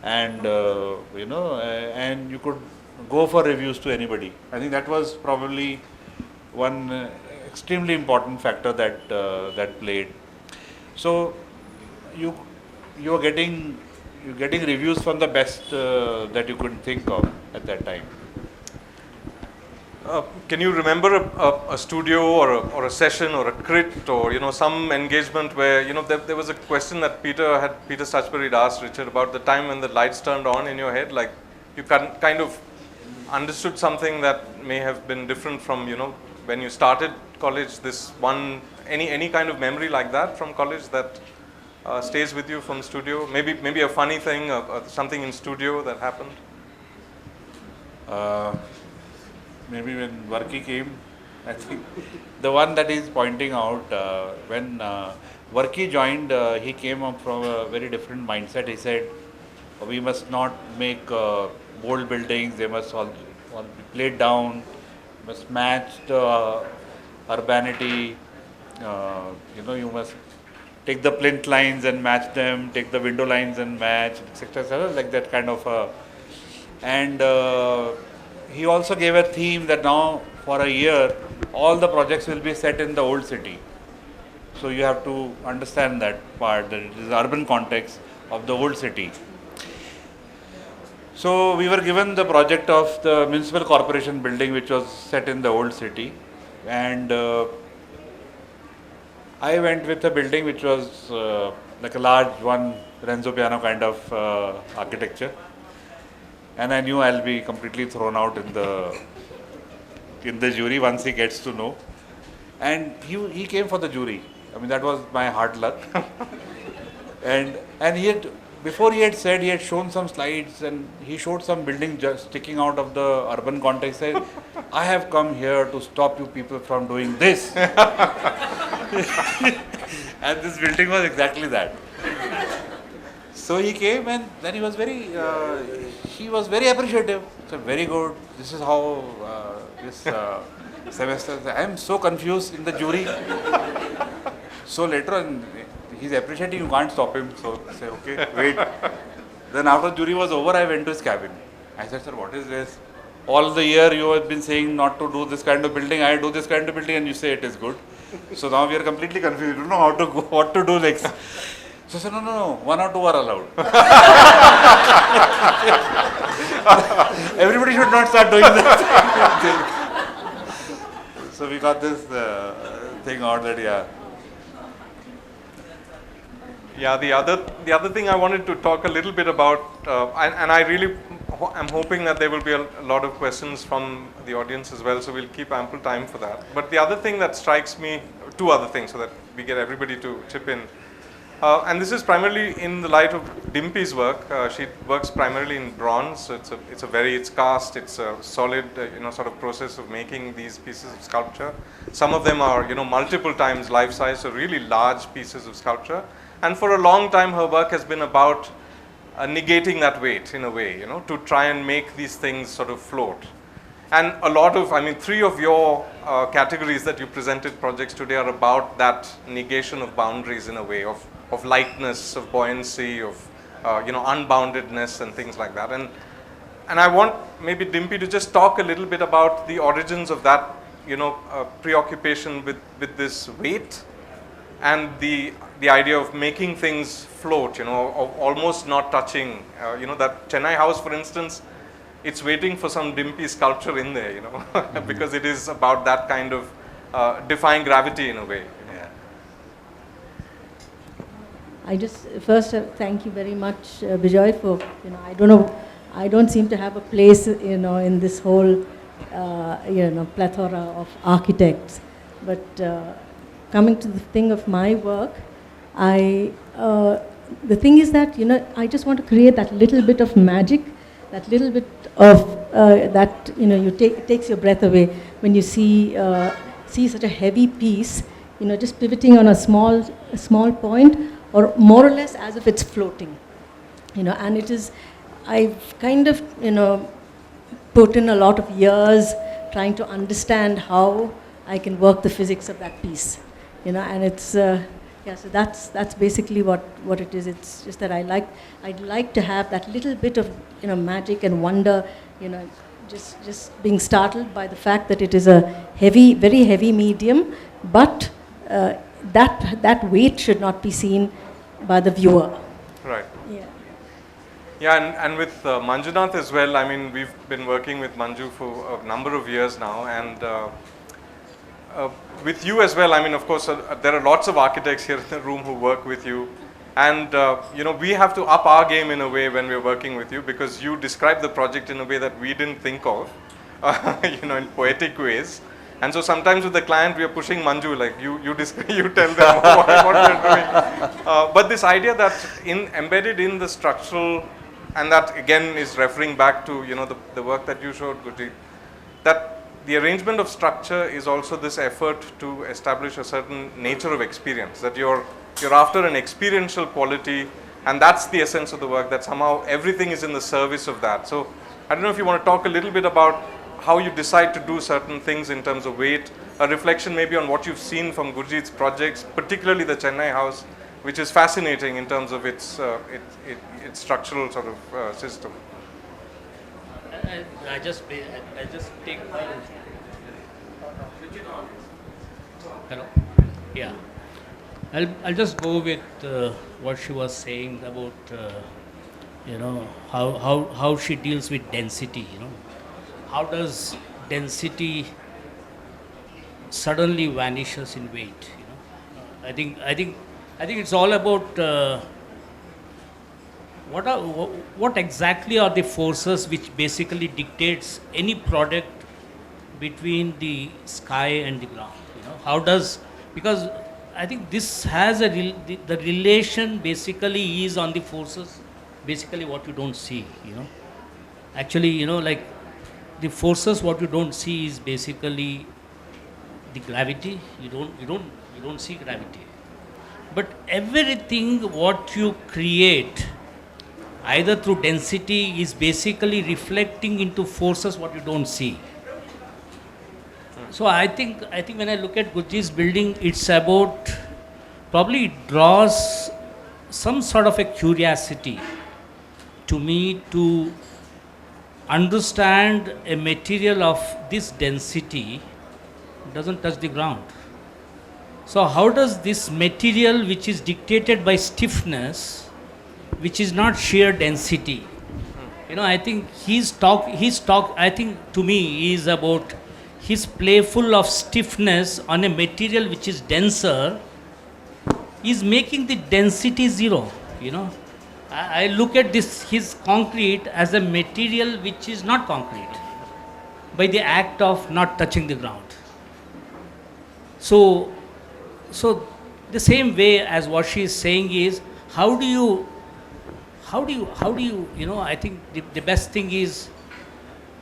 and you know, and you could go for reviews to anybody. I think that was probably one extremely important factor that played. So you're getting reviews from the best that you could think of at that time. Can you remember a studio or a session or a crit or, you know, some engagement where, you know, there was a question that Peter Stachbury had asked Richard about the time when the lights turned on in your head, like you kind of understood something that may have been different from, you know, when you started college, this one, any kind of memory like that from college that stays with you from studio? Maybe a funny thing, something in studio that happened? Maybe when Varki came, I think the one that he's pointing out, when Varki joined, he came up from a very different mindset. He said, we must not make bold buildings, they must all be played down, must match the urbanity, you know, you must take the plinth lines and match them, take the window lines and match, etc., like that kind of And he also gave a theme that now for a year all the projects will be set in the old city. So you have to understand that part, that it is the urban context of the old city. So we were given the project of the municipal corporation building, which was set in the old city, and I went with a building which was like a large one Renzo piano kind of architecture, and I knew I'll be completely thrown out in the jury once he gets to know. And he came for the jury. I mean, that was my hard luck. and he had, before he had said, he had shown some slides and he showed some building just sticking out of the urban context. Said, I have come here to stop you people from doing this. And this building was exactly that. So he came and then he was very appreciative. He said, very good. This is how this semester. I am so confused in the jury. So later on, he's appreciating, you can't stop him. So I say, okay, wait. Then after the jury was over, I went to his cabin. I said, sir, what is this? All the year you have been saying not to do this kind of building. I do this kind of building and you say it is good. So now we are completely confused. We don't know how to go, what to do next. So I said, no, 1 or 2 are allowed. Everybody should not start doing that. So we got this thing out that, yeah. Yeah, the other thing I wanted to talk a little bit about, and I really am hoping that there will be a lot of questions from the audience as well, so we'll keep ample time for that. But the other thing that strikes me, 2 other things so that we get everybody to chip in, and this is primarily in the light of Dimpy's work. She works primarily in bronze, so it's cast, it's a solid, sort of process of making these pieces of sculpture. Some of them are, multiple times life size, so really large pieces of sculpture. And for a long time, her work has been about negating that weight in a way, to try and make these things sort of float. And a lot of, 3 of your categories that you presented projects today are about that negation of boundaries in a way, of lightness, of buoyancy, of unboundedness and things like that. And I want maybe Dimpy to just talk a little bit about the origins of that, preoccupation with this weight and the idea of making things float, of almost not touching, that Chennai house, for instance, it's waiting for some Dimpy sculpture in there, because it is about that kind of defying gravity in a way. Yeah. I just first thank you very much, Bijoy, for I don't seem to have a place, in this whole plethora of architects, but coming to the thing of my work, the thing is that I just want to create that little bit of magic, that little bit of that it takes your breath away when you see such a heavy piece, just pivoting on a small point, or more or less as if it's floating, and it is. I've kind of put in a lot of years trying to understand how I can work the physics of that piece, and it's so that's basically what it is. It's just that I'd like to have that little bit of magic and wonder, just being startled by the fact that it is a heavy, very heavy medium, but that weight should not be seen by the viewer. Right. Yeah. Yeah, and with Manjunath as well. We've been working with Manju for a number of years now, and with you as well. Of course, there are lots of architects here in the room who work with you, and we have to up our game in a way when we're working with you, because you describe the project in a way that we didn't think of, in poetic ways. And so sometimes with the client, we are pushing Manju, like you tell them what we're doing. But this idea that embedded in the structural, and that again is referring back to the work that you showed, Gurjit, that the arrangement of structure is also this effort to establish a certain nature of experience, that you're after an experiential quality, and that's the essence of the work, that somehow everything is in the service of that. So I don't know if you want to talk a little bit about how you decide to do certain things in terms of weight, a reflection maybe on what you've seen from Gurjit's projects, particularly the Chennai house, which is fascinating in terms of its structural sort of system. I just take my. Hello. Yeah. I'll just go with what she was saying about how she deals with density. How does density suddenly vanishes in weight? I think it's all about what exactly are the forces which basically dictates any product between the sky and the ground. How does, because I think this has the relation basically is on the forces, basically what you don't see. Actually, like the forces what you don't see is basically the gravity. You don't see gravity, but everything what you create either through density is basically reflecting into forces what you don't see. So I think when I look at Gurjit's building, it's about, probably it draws some sort of a curiosity to me to understand a material of this density doesn't touch the ground. So how does this material which is dictated by stiffness, which is not sheer density, I think his talk, I think to me is about his playful of stiffness on a material which is denser is making the density zero. I look at his concrete as a material which is not concrete by the act of not touching the ground. So the same way as what she is saying is, how do you, I think the best thing is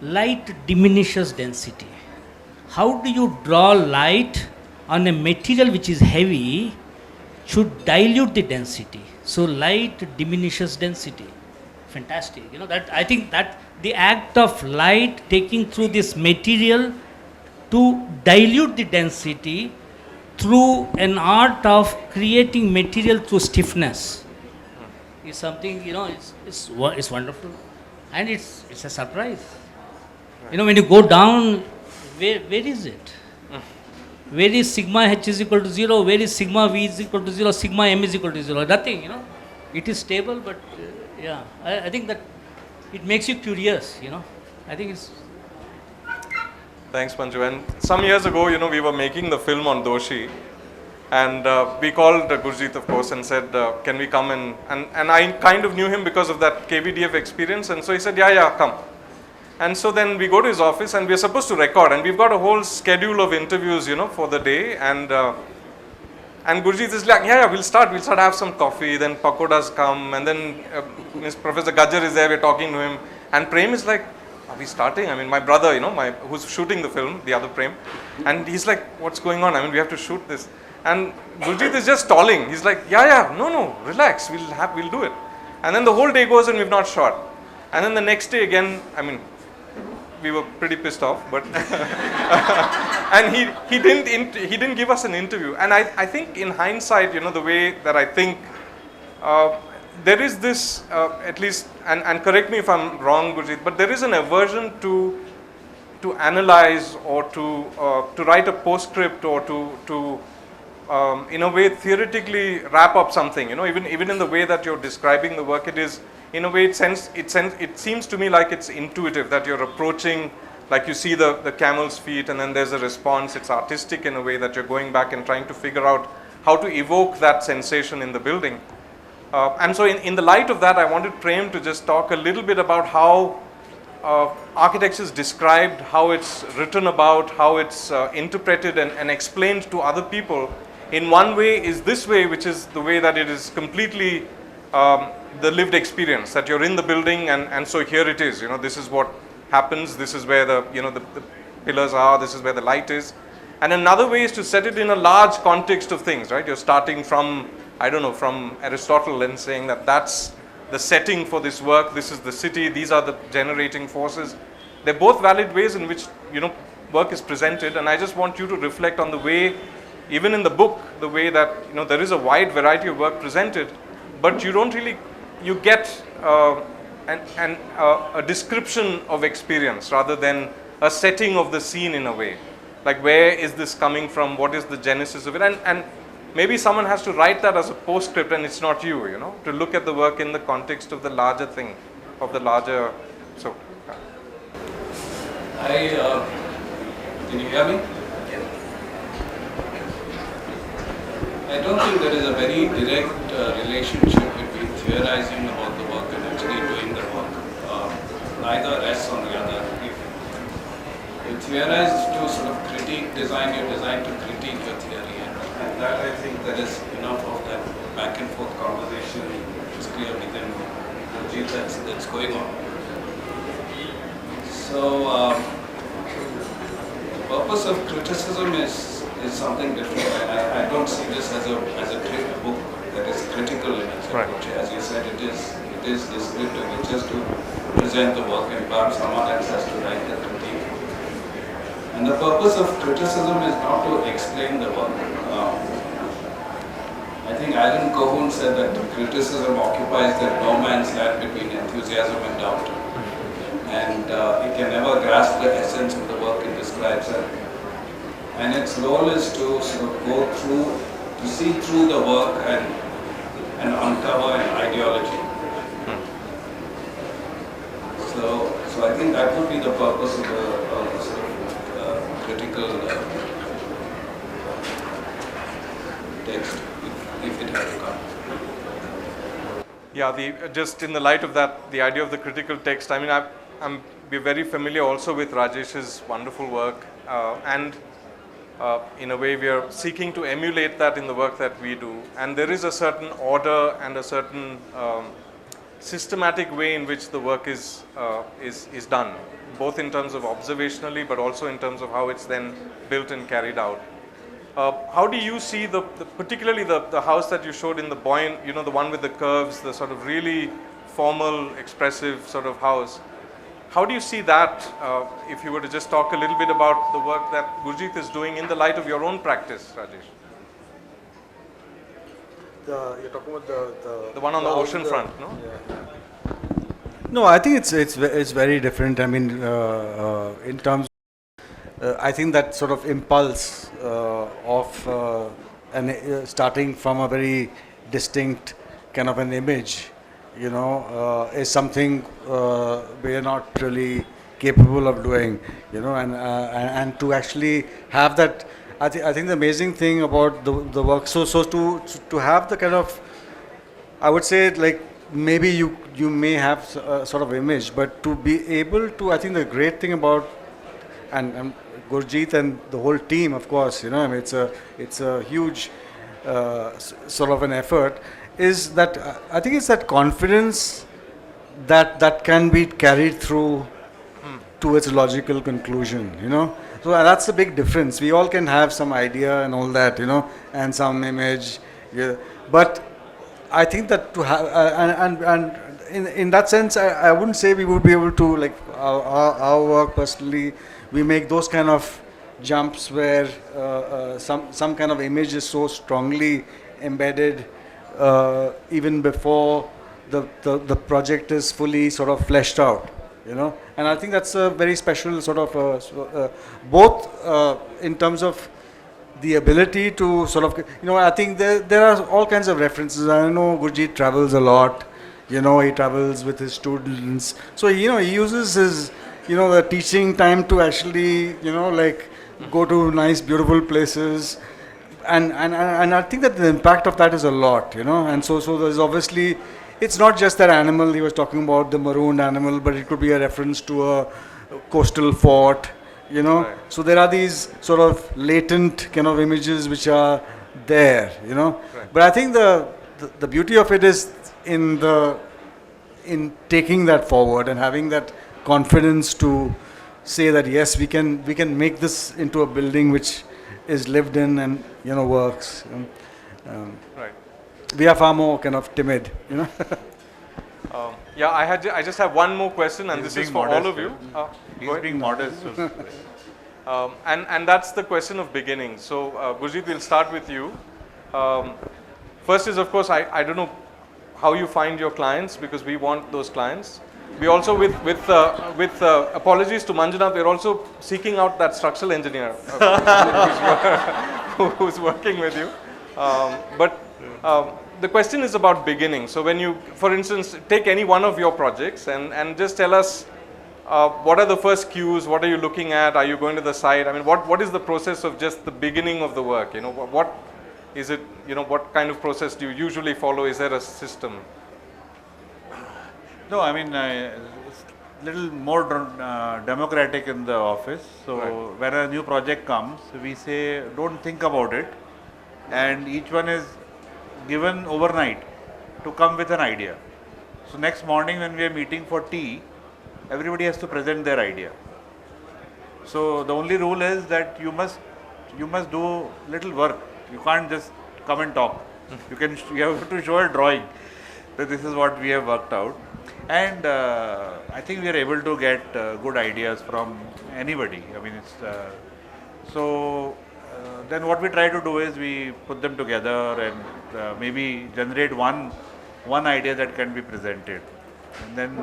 light diminishes density. How do you draw light on a material which is heavy should dilute the density. So light diminishes density. Fantastic. That I think that the act of light taking through this material to dilute the density through an art of creating material through stiffness is something, it's wonderful. And it's a surprise. When you go down, where is it? Where is sigma h is equal to 0? Where is sigma v is equal to 0? Sigma m is equal to 0? Nothing, It is stable, but yeah, I think that it makes you curious, I think it's. Thanks, Manju. And some years ago, we were making the film on Doshi, and we called Gurjit, of course, and said, can we come and I kind of knew him because of that KVDF experience, and so he said, yeah, come. And so then we go to his office and we're supposed to record, and we've got a whole schedule of interviews, for the day, and Gurjit is like, yeah, we'll start have some coffee, then pakodas come, and then Professor Gajjar is there, we're talking to him, and Prem is like, are we starting? I mean, my brother, who's shooting the film, the other Prem, and he's like, what's going on? I mean, we have to shoot this. And Gurjit is just stalling. He's like, yeah, no, relax, we'll do it. And then the whole day goes and we've not shot. And then the next day again, I mean, we were pretty pissed off, but and he didn't give us an interview. And I think in hindsight, the way that I think there is this at least, and correct me if I'm wrong, Gurjit, but there is an aversion to analyze or to write a postscript or to in a way theoretically wrap up something. Even in the way that you're describing the work, it is. In a way, it seems to me like it's intuitive, that you're approaching, like you see the camel's feet and then there's a response. It's artistic in a way that you're going back and trying to figure out how to evoke that sensation in the building. And so in the light of that, I wanted Prem to just talk a little bit about how architecture is described, how it's written about, how it's interpreted and explained to other people. In one way is this way, which is the way that it is completely the lived experience, that you're in the building and so here it is, this is what happens, this is where the pillars are, this is where the light is. And another way is to set it in a large context of things, right? You're starting from, from Aristotle and saying that that's the setting for this work, this is the city, these are the generating forces. They're both valid ways in which, work is presented, and I just want you to reflect on the way, even in the book, the way that, there is a wide variety of work presented, but you don't really, you get a description of experience rather than a setting of the scene in a way. Like, where is this coming from? What is the genesis of it? And maybe someone has to write that as a postscript, and it's not you, to look at the work in the context of the larger thing, of the larger. So, can you hear me? I don't think there is a very direct relationship between theorizing about the work and actually doing the work. Neither rests on the other. If you theorize to sort of critique design, you design to critique your theory. And that, I think there is enough of that back and forth conversation. It's clear within Gurjit that's going on. So, the purpose of criticism is something different. I don't see this as a book that is critical in its approach. As you said, it is descriptive. It's just to present the work, and perhaps someone else has to write the critique. And the purpose of criticism is not to explain the work. I think Alan Cohen said that criticism occupies that no man's land between enthusiasm and doubt. And it can never grasp the essence of the work it describes. And its role is to sort of go through, to see through the work and uncover an ideology. So I think that would be the purpose of a sort of critical text, if it had to come. Yeah, just in the light of that, the idea of the critical text, I mean, we're very familiar also with Rajesh's wonderful work, and in a way we are seeking to emulate that in the work that we do. And there is a certain order and a certain systematic way in which the work is done, both in terms of observationally, but also in terms of how it's then built and carried out. How do you see particularly the house that you showed in the buoyant, the one with the curves, the sort of really formal, expressive sort of house? How do you see that, if you were to just talk a little bit about the work that Gurjit is doing in the light of your own practice, Rajesh? You're talking about the one on the ocean front, no? Yeah. No, I think it's very different. I mean, in terms, I think that sort of impulse of starting from a very distinct kind of an image, is something we're not really capable of doing, and to actually have that. I think the amazing thing about the work, so to have the kind of, I would say, like, maybe you may have a sort of image, but to be able to, I think the great thing about, and Gurjit and the whole team, of course, I mean, it's a huge sort of an effort, is that I think it's that confidence that can be carried through to its logical conclusion, So that's the big difference. We all can have some idea and all that, and some image, but I think that to have, and in that sense, I wouldn't say we would be able to, like, our work personally, we make those kind of jumps where some kind of image is so strongly embedded even before the project is fully sort of fleshed out, and I think that's a very special sort of both in terms of the ability to sort of, I think there are all kinds of references. I know Gurjit travels a lot, he travels with his students, so he uses his the teaching time to actually like go to nice beautiful places. And I think that the impact of that is a lot, and so there's obviously, it's not just that animal he was talking about, the marooned animal, but it could be a reference to a coastal fort, Right. So there are these sort of latent kind of images which are there, Right. But I think the beauty of it is in taking that forward and having that confidence to say that yes, we can make this into a building which is lived in and works. Right. We are far more kind of timid, Yeah, I just have one more question, and this is for all of you. He's being modest. And that's the question of beginnings. So, Gurjit, we'll start with you. First is, of course, I don't know how you find your clients, because we want those clients. we also, with apologies to Manjunath, we're also seeking out that structural engineer who's working with you. The question is about beginning. So when you, for instance, take any one of your projects and just tell us what are the first cues, what are you looking at, are you going to the site? I mean, what is the process of just the beginning of the work? You know, what is it, you know, what kind of process do you usually follow? Is there a system? No, I mean, it's little more democratic in the office. So Right. when a new project comes, we say, don't think about it. And each one is given overnight to come with an idea. So next morning when we are meeting for tea, everybody has to present their idea. So the only rule is that you must do little work. You can't just come and talk. You have to show a drawing that this is what we have worked out. And I think we are able to get good ideas from anybody. I mean, then what we try to do is we put them together and maybe generate one idea that can be presented. And then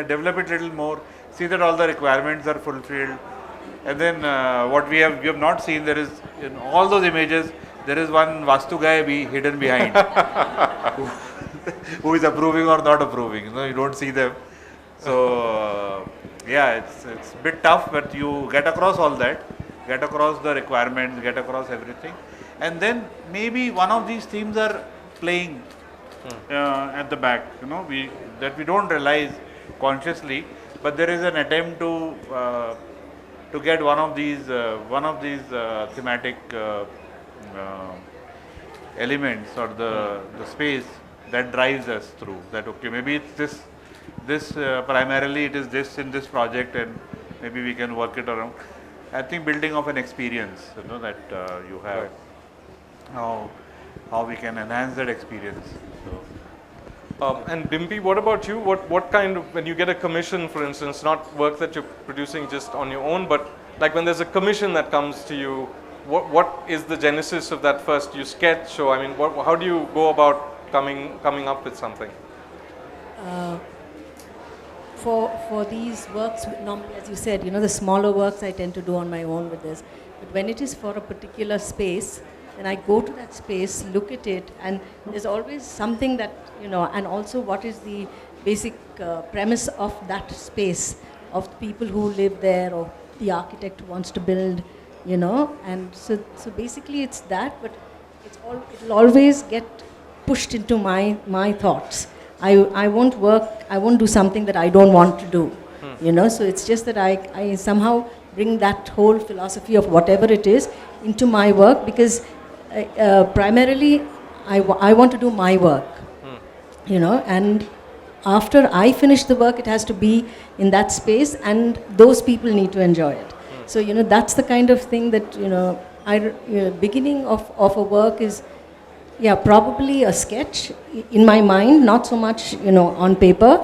develop it a little more, see that all the requirements are fulfilled. And then what we have not seen, there is in all those images, there is one Vastu guy hidden behind who is approving or not approving. You know, you don't see them. So it's a bit tough, but you get across all that, get across the requirements, get across everything, and then maybe one of these themes are playing at the back. You know, we don't realize consciously, but there is an attempt to get one of these thematic elements or the space that drives us through. That okay, maybe it's this primarily it is this in this project, and maybe we can work it around. I think building of an experience, you know, that you have, how we can enhance that experience. So. And Dimpy, what about you? What kind of, when you get a commission, for instance, not work that you're producing just on your own, but like when there's a commission that comes to you, what is the genesis of that first? You sketch, or I mean, how do you go about coming up with something? For these works, normally, as you said, you know, the smaller works I tend to do on my own with this. But when it is for a particular space, then I go to that space, look at it, and there's always something that, you know, and also what is the basic premise of that space, of the people who live there, or the architect who wants to build, you know, and so basically it's that, but it'll always get pushed into my thoughts. I won't do something that I don't want to do, you know, so it's just that I somehow bring that whole philosophy of whatever it is into my work, because primarily I want to do my work, you know, and after I finish the work, it has to be in that space, and those people need to enjoy it. So, you know, that's the kind of thing that, you know, beginning of a work is, probably a sketch in my mind, not so much, you know, on paper,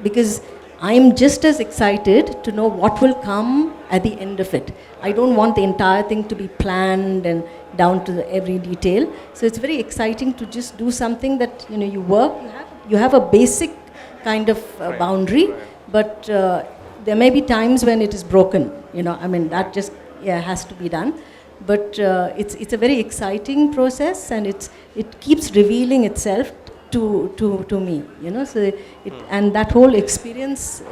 because I'm just as excited to know what will come at the end of it. I don't want the entire thing to be planned and down to every detail. So it's very exciting to just do something that, you know, you work, you have a basic kind of boundary, but there may be times when it is broken, you know, I mean, that just has to be done. But it's a very exciting process, and it keeps revealing itself to me, you know. So and that whole experience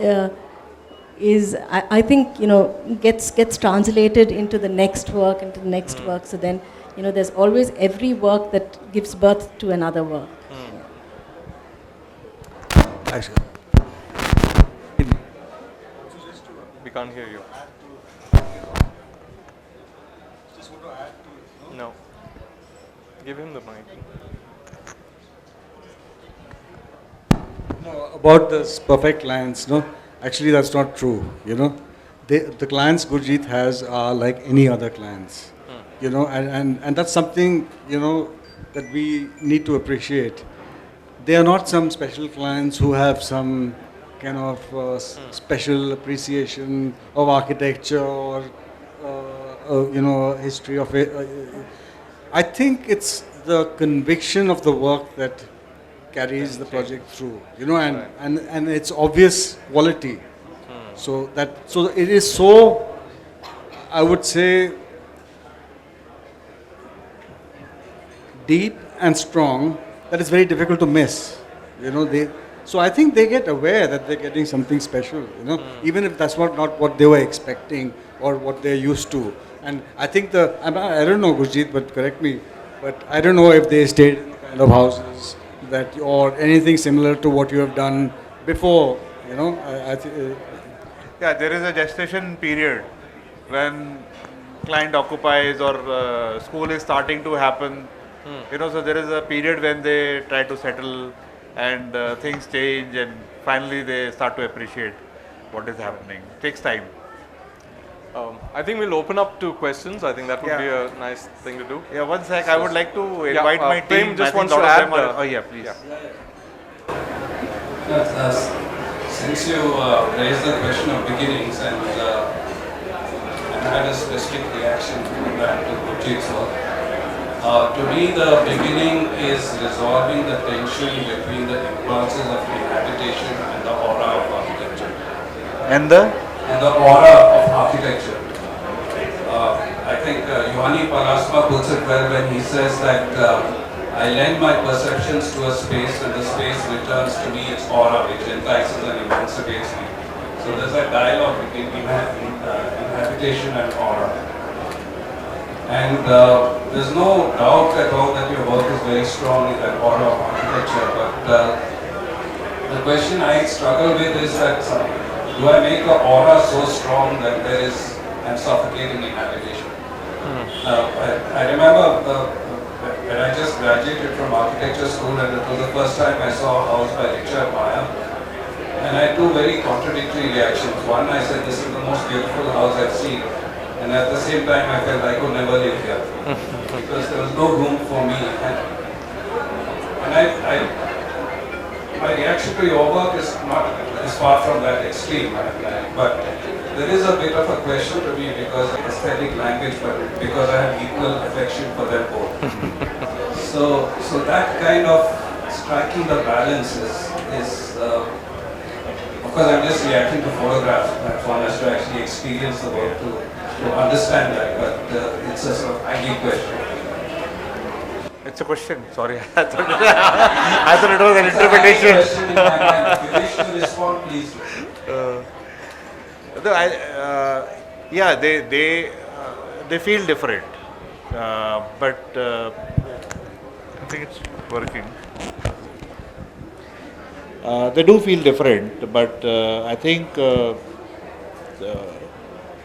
is, I think, you know, gets translated into the next work, into the next work. So then, you know, there's always every work that gives birth to another work. Actually, We can't hear you. No. Give him the mic. No, about this perfect clients, no, actually that's not true, you know. The clients Gurjit has are like any other clients, you know, and that's something, you know, that we need to appreciate. They are not some special clients who have some kind of special appreciation of architecture or you know, history of it. I think it's the conviction of the work that carries the project through, you know, and it's obvious quality. So it is so, I would say, deep and strong that it's very difficult to miss. You know, so I think they get aware that they're getting something special, you know, even if that's not what they were expecting or what they're used to. And I think I don't know, Gurjit, but correct me, but I don't know if they stayed in the kind of houses that, or anything similar to what you have done before, you know. Yeah, there is a gestation period when client occupies or school is starting to happen. You know, so there is a period when they try to settle and things change and finally they start to appreciate what is happening. It takes time. I think we'll open up to questions. I think that would be a nice thing to do. Yeah, one sec. I would like to invite my Prem team. just I think wants to lot of add. them are- oh yeah, please. Since you raised the question of beginnings and had a specific reaction to that to Gurjit's work, to me the beginning is resolving the tension between the impulses of inhabitation and the aura of architecture. And the aura of architecture. I think Yohani Parasma puts it well when he says that I lend my perceptions to a space and the space returns to me its aura, which entices and emancipates me. So there's a dialogue between inhabitation and aura. And there's no doubt at all that your work is very strong in that aura of architecture, but the question I struggle with is that do I make the aura so strong that there is an suffocating inhabitation? I remember when I just graduated from architecture school, and it was the first time I saw a house by Richard Maya, and I had two very contradictory reactions. One, I said, this is the most beautiful house I've seen, and at the same time I felt I could never live here because there was no room for me. And my reaction to your work is far from that extreme, but there is a bit of a question to me because of aesthetic language, but because I have equal affection for them both. So that kind of striking the balance is of course I'm just reacting to photographs, perhaps one has to actually experience the work to understand that, but it's a sort of ideal question. it's a question. Sorry, I thought it was an interpretation. If you wish to respond, please. Yeah, they feel different, but I think it's working. They do feel different, but I think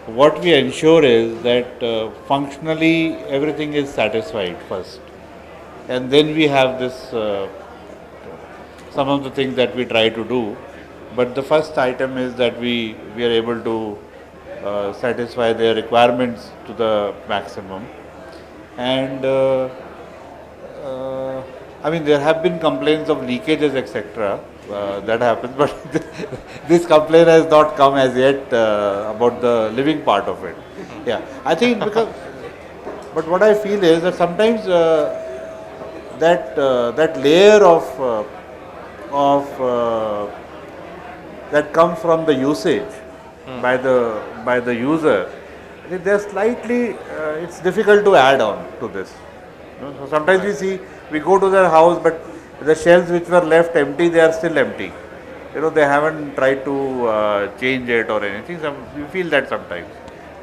what we ensure is that functionally everything is satisfied first, and then we have this some of the things that we try to do. But the first item is that we are able to satisfy their requirements to the maximum. And I mean, there have been complaints of leakages, etc. That happens, but this complaint has not come as yet about the living part of it. Yeah, I think because, but what I feel is that sometimes that layer of that comes from the usage by the user. They're slightly, it's difficult to add on to this. You know? So sometimes we go to their house, but the shelves which were left empty, they are still empty. You know, they haven't tried to change it or anything. We feel that sometimes.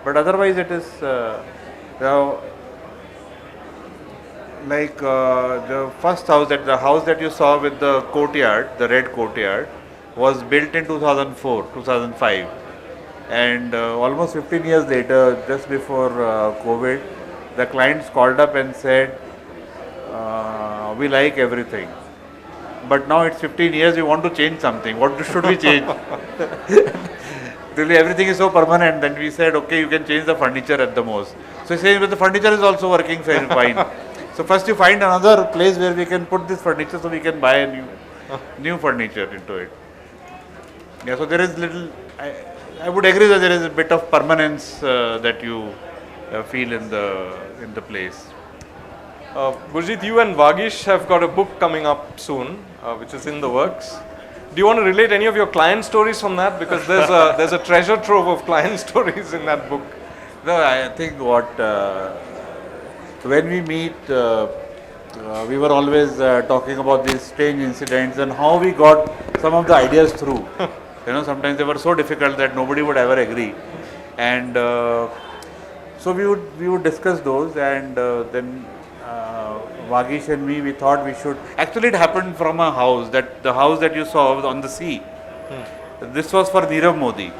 But otherwise it is, like the first house, the house that you saw with the courtyard, the red courtyard, was built in 2004, 2005. And almost 15 years later, just before COVID, the clients called up and said, we like everything. But now it's 15 years, we want to change something. What should we change? Really, everything is so permanent. Then we said, okay, you can change the furniture at the most. So he's saying, but the furniture is also working very fine. So first you find another place where we can put this furniture so we can buy a new furniture into it. Yeah, so there is little, I would agree that there is a bit of permanence that you feel in the place. Gurjit, you and Vagish have got a book coming up soon, which is in the works. Do you want to relate any of your client stories from that? Because there's a treasure trove of client stories in that book. No, I think when we meet, we were always talking about these strange incidents and how we got some of the ideas through. Sometimes they were so difficult that nobody would ever agree. And so we would discuss those, and then Vagish and me, we thought we should. Actually, it happened from a house, the house that you saw on the sea. This was for Nirav Modi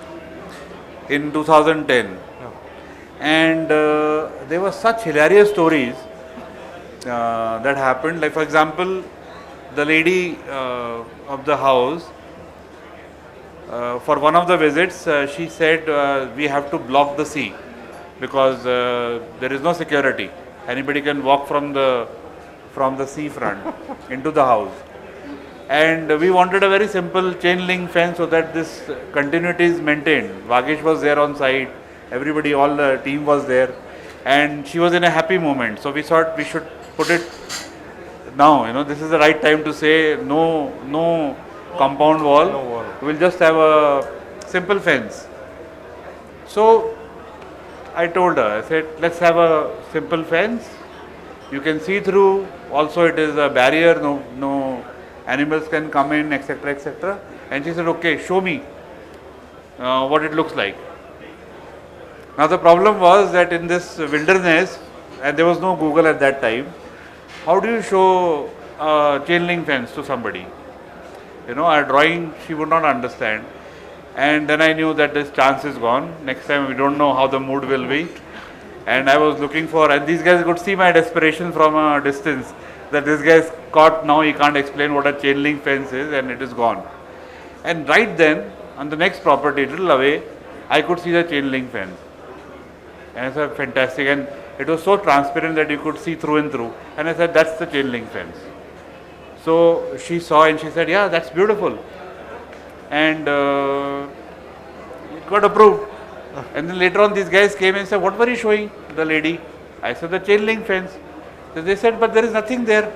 in 2010. And there were such hilarious stories that happened. Like, for example, the lady of the house, for one of the visits, she said, we have to block the sea because there is no security. Anybody can walk from the seafront into the house. And we wanted a very simple chain link fence so that this continuity is maintained. Vagish was there on site, everybody, all the team was there, and she was in a happy moment. So we thought we should put it now, this is the right time to say no compound wall. No wall. We'll just have a simple fence. So I told her, I said, let's have a simple fence. You can see through. Also, it is a barrier. No animals can come in, etc., etc. And she said, okay, show me what it looks like. Now the problem was that in this wilderness, and there was no Google at that time, how do you show a chain link fence to somebody? A drawing she would not understand. And then I knew that this chance is gone. Next time we don't know how the mood will be. And I was looking for, and these guys could see my desperation from a distance, that this guy is caught now, he can't explain what a chain link fence is, and it is gone. And right then, on the next property, a little away, I could see the chain link fence. And I said, fantastic. And it was so transparent that you could see through and through. And I said, that's the chain link fence. So she saw and she said, yeah, that's beautiful. And it got approved. And then later on these guys came and said, what were you showing the lady? I said, the chain link fence. So they said, but there is nothing there.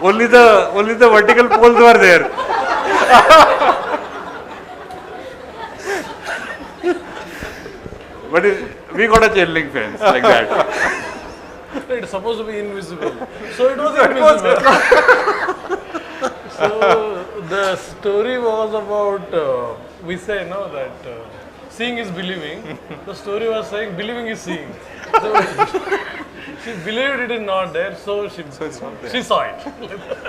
only the vertical poles were there. But we got a chain link fence like that. It's supposed to be invisible. So it was invisible. So the story was about, we say no that seeing is believing. The story was saying believing is seeing. So she believed it is not there, so she saw it.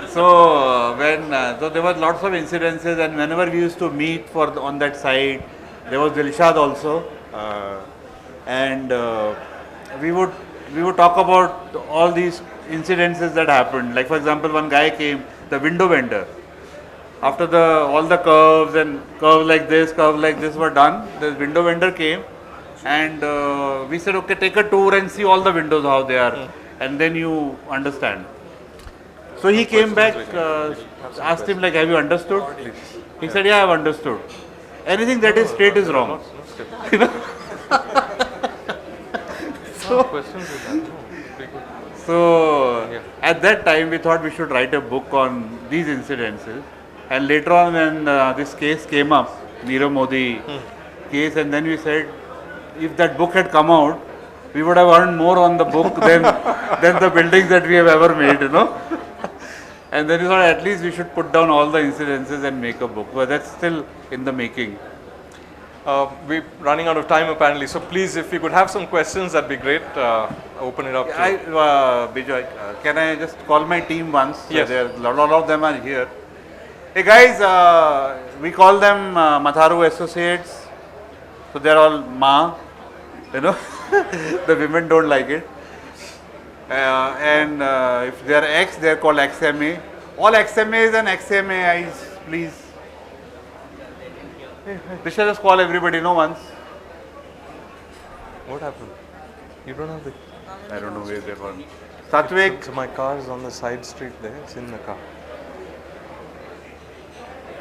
So so there were lots of incidences, and whenever we used to meet on that side, there was Dilshad also, and we would talk about all these incidences that happened. Like, for example, one guy came, the window vendor. After all the curves and curves like this were done, the window vendor came, and we said, okay, take a tour and see all the windows how they are, and then you understand. So he came back, asked him, like, have you understood? He said, yeah, I have understood. Anything that is straight is wrong. So at that time we thought we should write a book on these incidences, and later on when this case came up, Nirav Modi case, and then we said, if that book had come out, we would have earned more on the book than the buildings that we have ever made, And then we thought at least we should put down all the incidences and make a book, but that's still in the making. We're running out of time apparently, so please, if you could have some questions, that'd be great. Open it up. Bijoy, can I just call my team once? Yes. A lot of them are here. Hey guys, we call them Matharoo Associates, so they're all Ma, the women don't like it. And if they're X, they're called XMA. All XMAs and XMAIs, please. We shall just call everybody, once. What happened? You don't have the... I don't know where they're going. Satvik. So my car is on the side street there, it's in the car.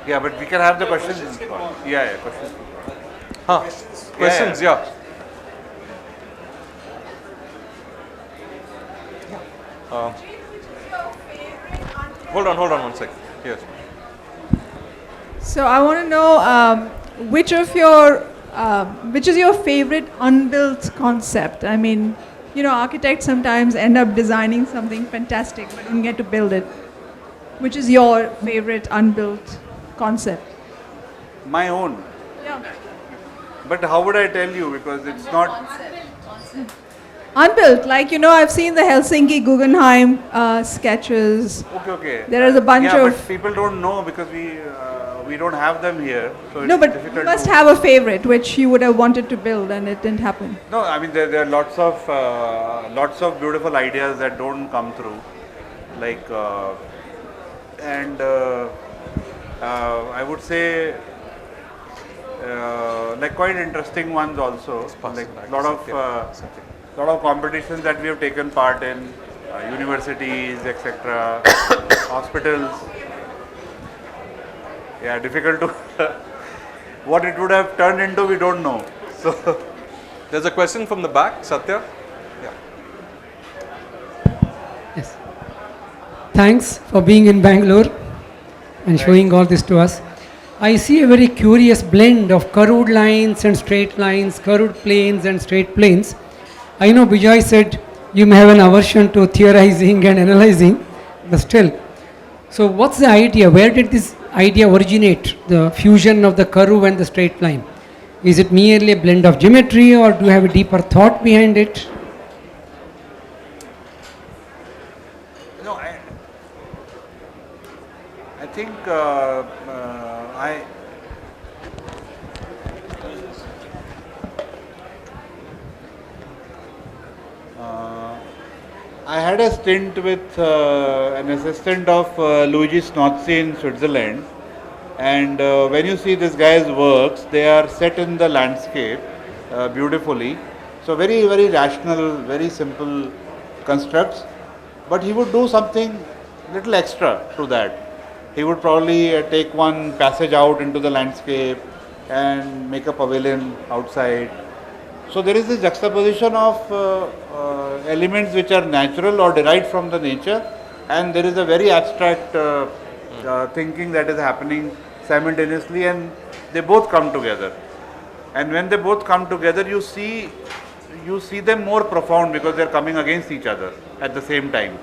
Yeah, but we can have the questions. Yeah, questions. Questions, yeah. Hold on one second. Yes. So I want to know which is your favorite unbuilt concept? I mean, architects sometimes end up designing something fantastic, but don't get to build it. Which is your favorite unbuilt concept? My own. Yeah. But how would I tell you? Because it's not. Unbuilt, like I've seen the Helsinki Guggenheim sketches. Okay. There is a bunch yeah, of. but people don't know because we don't have them here. So No, it's but difficult you must to have a favorite which you would have wanted to build and it didn't happen. No, I mean there are lots of beautiful ideas that don't come through, like I would say like quite interesting ones also, like lot of competitions that we have taken part in, universities, etc., hospitals. Yeah, difficult to what it would have turned into, we don't know. So There's a question from the back, Satya. Yeah. Yes. Thanks for being in Bangalore and showing all this to us. I see a very curious blend of curved lines and straight lines, curved planes and straight planes. I know Bijoy said you may have an aversion to theorizing and analyzing, but still. So what's the idea? Where did this idea originate, the fusion of the curve and the straight line? Is it merely a blend of geometry or do you have a deeper thought behind it? no, I think I had a stint with an assistant of Luigi Snozzi in Switzerland, and when you see this guy's works, they are set in the landscape beautifully. So very, very rational, very simple constructs, but he would do something little extra to that. He would probably take one passage out into the landscape and make a pavilion outside. So there is this juxtaposition of elements which are natural or derived from the nature, and there is a very abstract thinking that is happening simultaneously, and they both come together. And when they both come together, you see them more profound because they are coming against each other at the same time.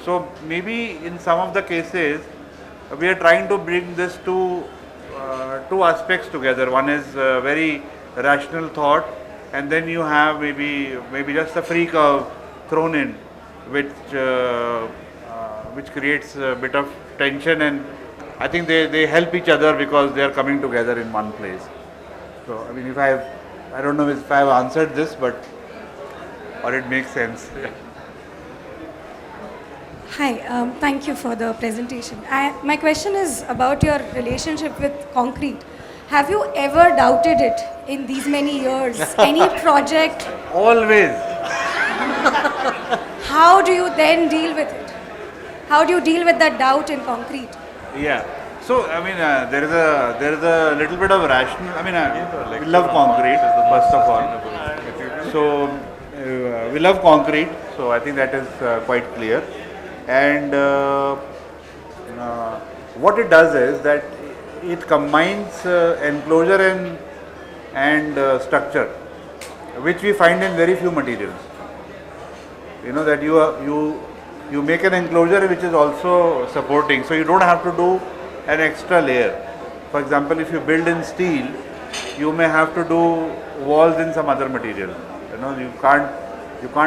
So maybe in some of the cases, we are trying to bring this two aspects together. One is very rational thought, and then you have maybe just a free curve thrown in, which creates a bit of tension, and I think they help each other because they are coming together in one place. So I mean, I don't know if I have answered this, or it makes sense. Hi, thank you for the presentation. My question is about your relationship with concrete. Have you ever doubted it in these many years? Any project? Always. How do you then deal with it? How do you deal with that doubt in concrete? Yeah. So I mean, there is a little bit of rational. I mean, we love concrete first of all. So we love concrete. So I think that is quite clear. And what it does is that it combines enclosure and structure, which we find in very few materials. You know that you make an enclosure which is also supporting, so you don't have to do an extra layer. For example, if you build in steel, you may have to do walls in some other material. You know, you can't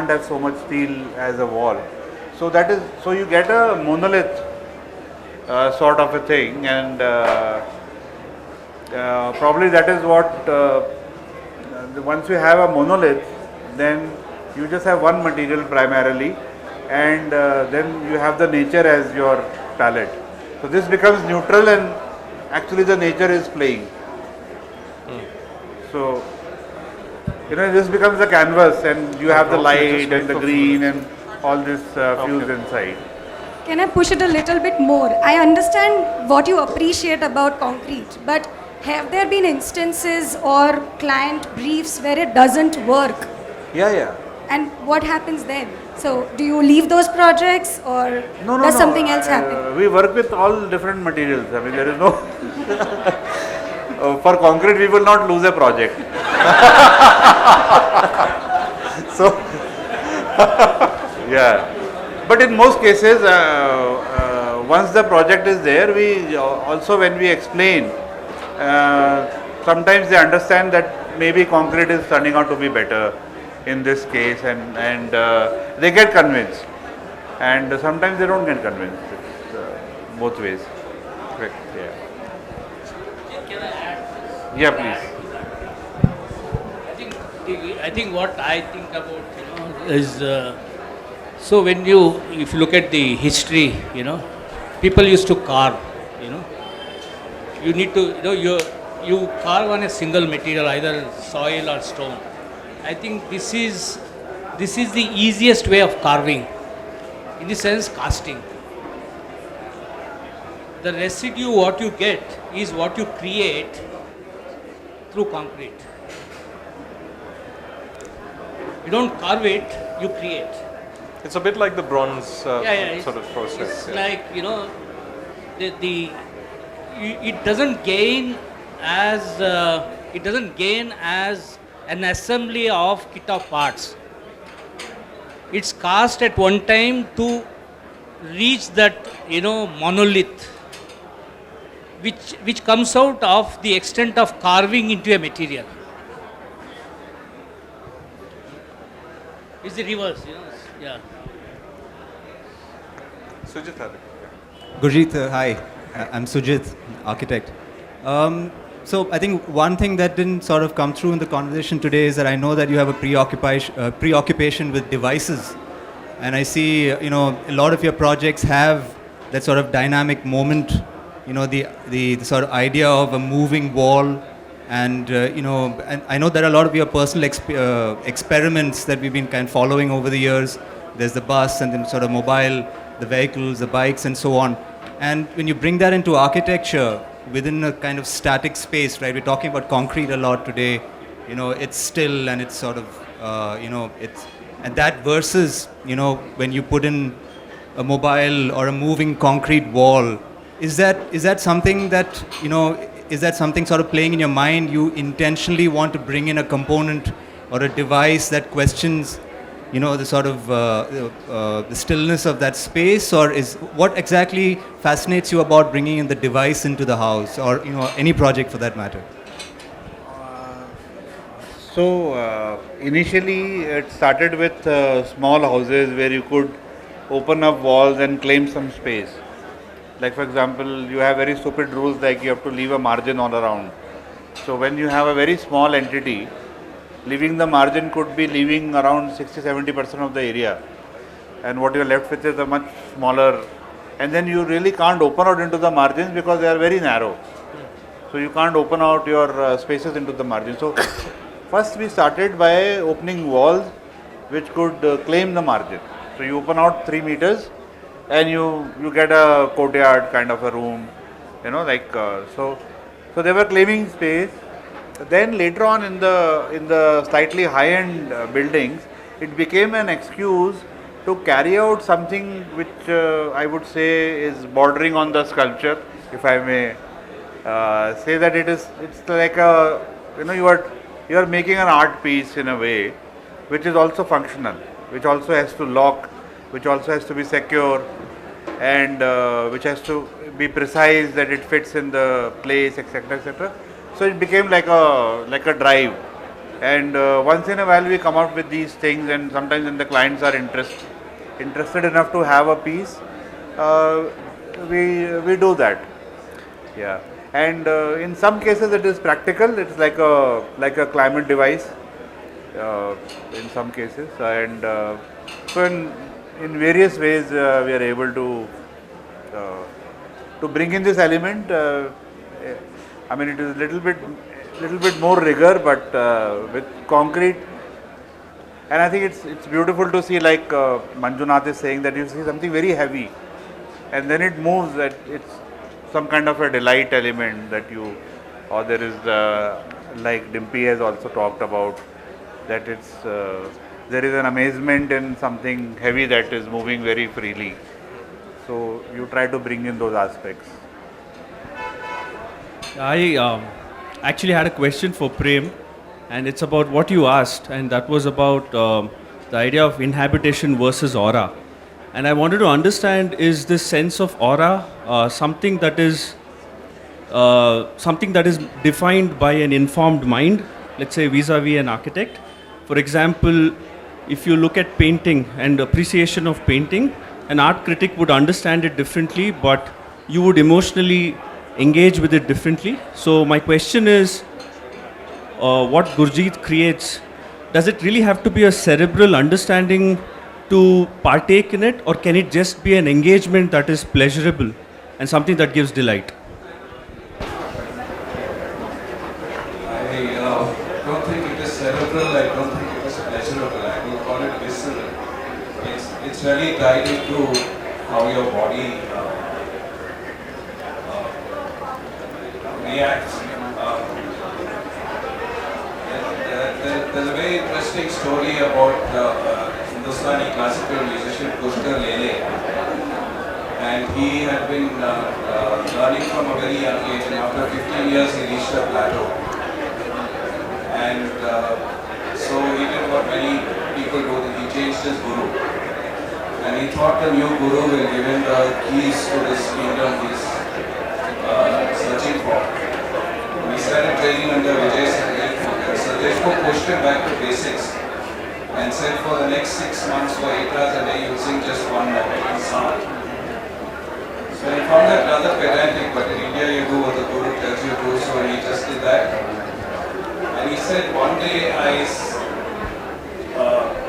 have so much steel as a wall. So so you get a monolith sort of a thing, and probably that is what once you have a monolith, then you just have one material primarily, and then you have the nature as your palette. So this becomes neutral, and actually the nature is playing. So this becomes a canvas, and you have the light and the green and all this fused inside. Can I push it a little bit more? I understand what you appreciate about concrete, but have there been instances or client briefs where it doesn't work? Yeah. And what happens then? So do you leave those projects or does something else happen? We work with all different materials. I mean, there is no. For concrete, we will not lose a project. So, yeah. But in most cases, once the project is there, we also, when we explain, sometimes they understand that maybe concrete is turning out to be better in this case, and they get convinced. And sometimes they don't get convinced. It's both ways. Correct. Yeah. Can I add? Yeah, please. I think what I think about, is so when you, if you look at the history, people used to carve, you need to, you carve on a single material, either soil or stone. I think this is the easiest way of carving, in the sense casting. The residue what you get is what you create through concrete. You don't carve it, you create. It's a bit like the bronze sort of It's process. like, it doesn't gain as an assembly of kit of parts. It's cast at one time to reach that, monolith, which comes out of the extent of carving into a material. It's the reverse, yeah. Sujit had it. Gurjit, hi. I'm Sujit, architect. So I think one thing that didn't sort of come through in the conversation today is that I know that you have a preoccupation with devices. And I see, a lot of your projects have that sort of dynamic moment, the sort of idea of a moving wall. And, and I know there are a lot of your personal experiments that we've been kind of following over the years. There's the bus and then sort of mobile, the vehicles, the bikes and so on. And when you bring that into architecture within a kind of static space, right? We're talking about concrete a lot today. It's still and it's sort of, it's, and that versus, when you put in a mobile or a moving concrete wall, is that something that, is that something sort of playing in your mind? You intentionally want to bring in a component or a device that questions, the sort of the stillness of that space, or is what exactly fascinates you about bringing in the device into the house, or any project for that matter? So initially it started with small houses where you could open up walls and claim some space. Like for example, you have very stupid rules like you have to leave a margin all around. So when you have a very small entity, leaving the margin could be leaving around 60-70% of the area. And what you're left with is a much smaller, and then you really can't open out into the margins because they are very narrow. So you can't open out your spaces into the margin. So first we started by opening walls which could claim the margin. So you open out 3 meters and you get a courtyard kind of a room, so they were claiming space. Then later on in the slightly high-end buildings, it became an excuse to carry out something which I would say is bordering on the sculpture, if I may say that it's like a, you are making an art piece in a way which is also functional, which also has to lock, which also has to be secure, and which has to be precise that it fits in the place, etc., etc. So it became like a drive, and once in a while we come up with these things, and sometimes when the clients are interested enough to have a piece, we do that. Yeah, and in some cases it is practical. It's like a climate device in some cases, and so in various ways we are able to bring in this element. I mean, it is a little bit more rigor, but with concrete. And I think it's beautiful to see, like Manjunath is saying, that you see something very heavy, and then it moves. That it's some kind of a delight element that you, or there is like Dimpy has also talked about, that it's there is an amazement in something heavy that is moving very freely. So you try to bring in those aspects. I actually had a question for Prem, and it's about what you asked, and that was about the idea of inhabitation versus aura. And I wanted to understand, is this sense of aura something that is defined by an informed mind, let's say vis-a-vis an architect? For example, if you look at painting and appreciation of painting, an art critic would understand it differently, but you would emotionally engage with it differently. So my question is, what Gurjit creates, does it really have to be a cerebral understanding to partake in it, or can it just be an engagement that is pleasurable and something that gives delight? I don't think it is cerebral, I don't think it is pleasurable, I will call it visceral. It's really tied into how your body reacts. There's a very interesting story about Hindustani classical musician Pushkar Lele, and he had been learning from a very young age, and after 15 years he reached a plateau. And so he did what many people do, he changed his guru. And he thought the new guru will give him the keys to this kingdom he's searching for. And he started training under Bijoy Ramachandran. So Deshmukh pushed him back to basics and said for the next 6 months, for 8 hours a day, you'll sing just one note, one sound. So he found that rather pedantic, but in India you do what the guru tells you to, so he just did that. And he said, one day I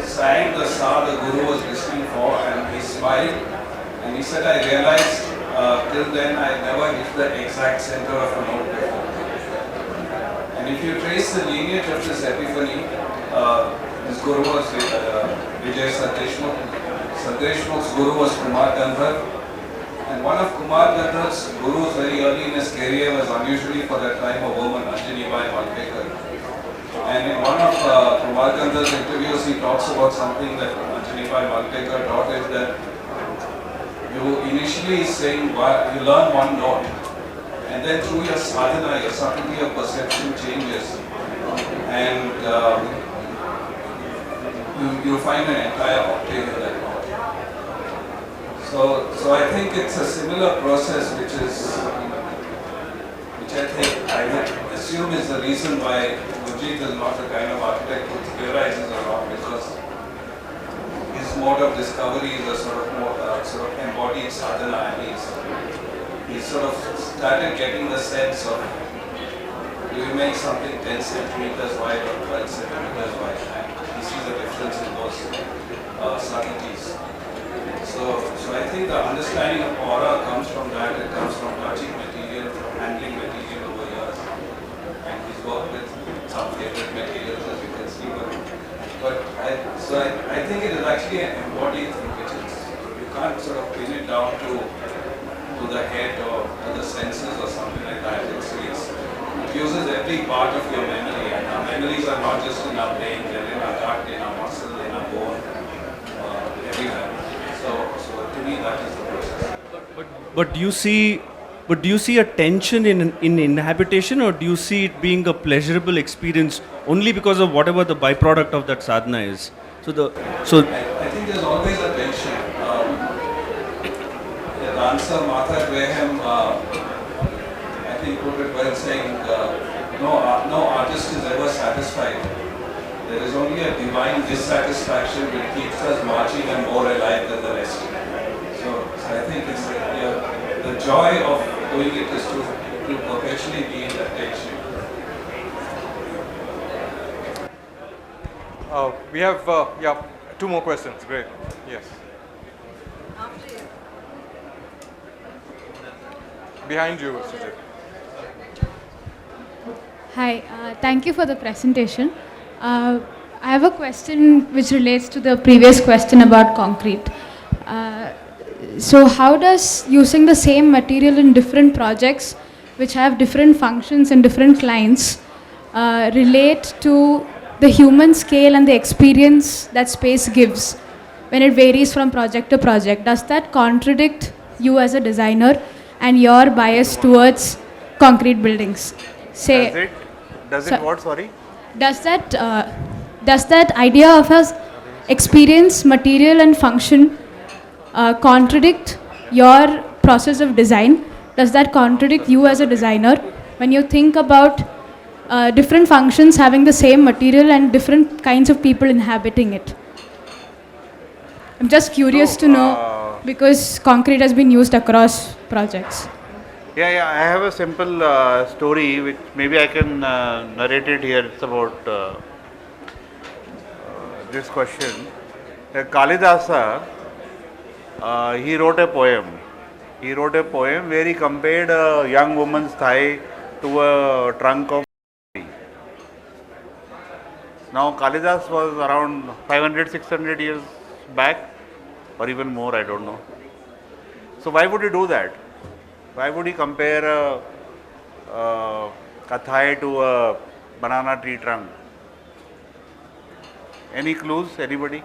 sang the sa the guru was listening for, and he smiled, and he said, I realized till then I never hit the exact center of a note before. And if you trace the lineage of this epiphany, his guru was Bijoy Deshmukh. Deshmukh's guru was Kumar Gandhar, and one of Kumar Gandhar's gurus very early in his career was unusually for that time a woman, Manjunath Malpekar. And in one of Kumar Gandhar's interviews, he talks about something that Manjunath Malpekar taught is that you initially sing, you learn one note, and then through your sadhana, your subtlety of perception changes, and you find an entire octave in that note. So I think it's a similar process, which I would assume is the reason why Gurjit is not the kind of architect who theorizes a lot, because his mode of discovery is a sort of embodied sadhana, and he's sort of started getting the sense of, do you make something 10 centimeters wide or 12 centimeters wide, and he sees a difference in those subtleties. So I think the understanding of aura comes from that. It comes from touching material, from handling material over years, and he's worked with some favorite materials, as you can see. But I think it is actually an embodied thing, which is, you can't sort of pin it down to the head or to the senses or something like that. It uses every part of your memory, and our memories are not just in our brain, they're in our gut, in our muscle, in our bone, everywhere. So to me that is the process. But do you see a tension in inhabitation, or do you see it being a pleasurable experience only because of whatever the byproduct of that sadhana is? I think there's always a tension. The answer Martha Graham, I think put it well, saying no artist is ever satisfied. There is only a divine dissatisfaction which keeps us marching and more alive than the rest. So I think it's the joy of doing it is to perpetually be in that tension. We have 2 more questions. Great. Yes. Behind you, Sujit. Hi, thank you for the presentation. I have a question which relates to the previous question about concrete. So how does using the same material in different projects which have different functions and different clients relate to the human scale and the experience that space gives when it varies from project to project, does that contradict you as a designer and your bias towards concrete buildings? Say, Does it what, sorry? does that idea of us experience, material and function contradict your process of design? Does that contradict you as a designer when you think about different functions having the same material and different kinds of people inhabiting it? I'm just curious to know because concrete has been used across projects. Yeah, I have a simple story which maybe I can narrate it here. It's about this question. Kalidasa, he wrote a poem. He wrote a poem where he compared a young woman's thigh to a trunk of a tree. Now Kalidas was around 500, 600 years back or even more, I don't know. So why would he do that? Why would he compare a thigh to a banana tree trunk? Any clues, anybody?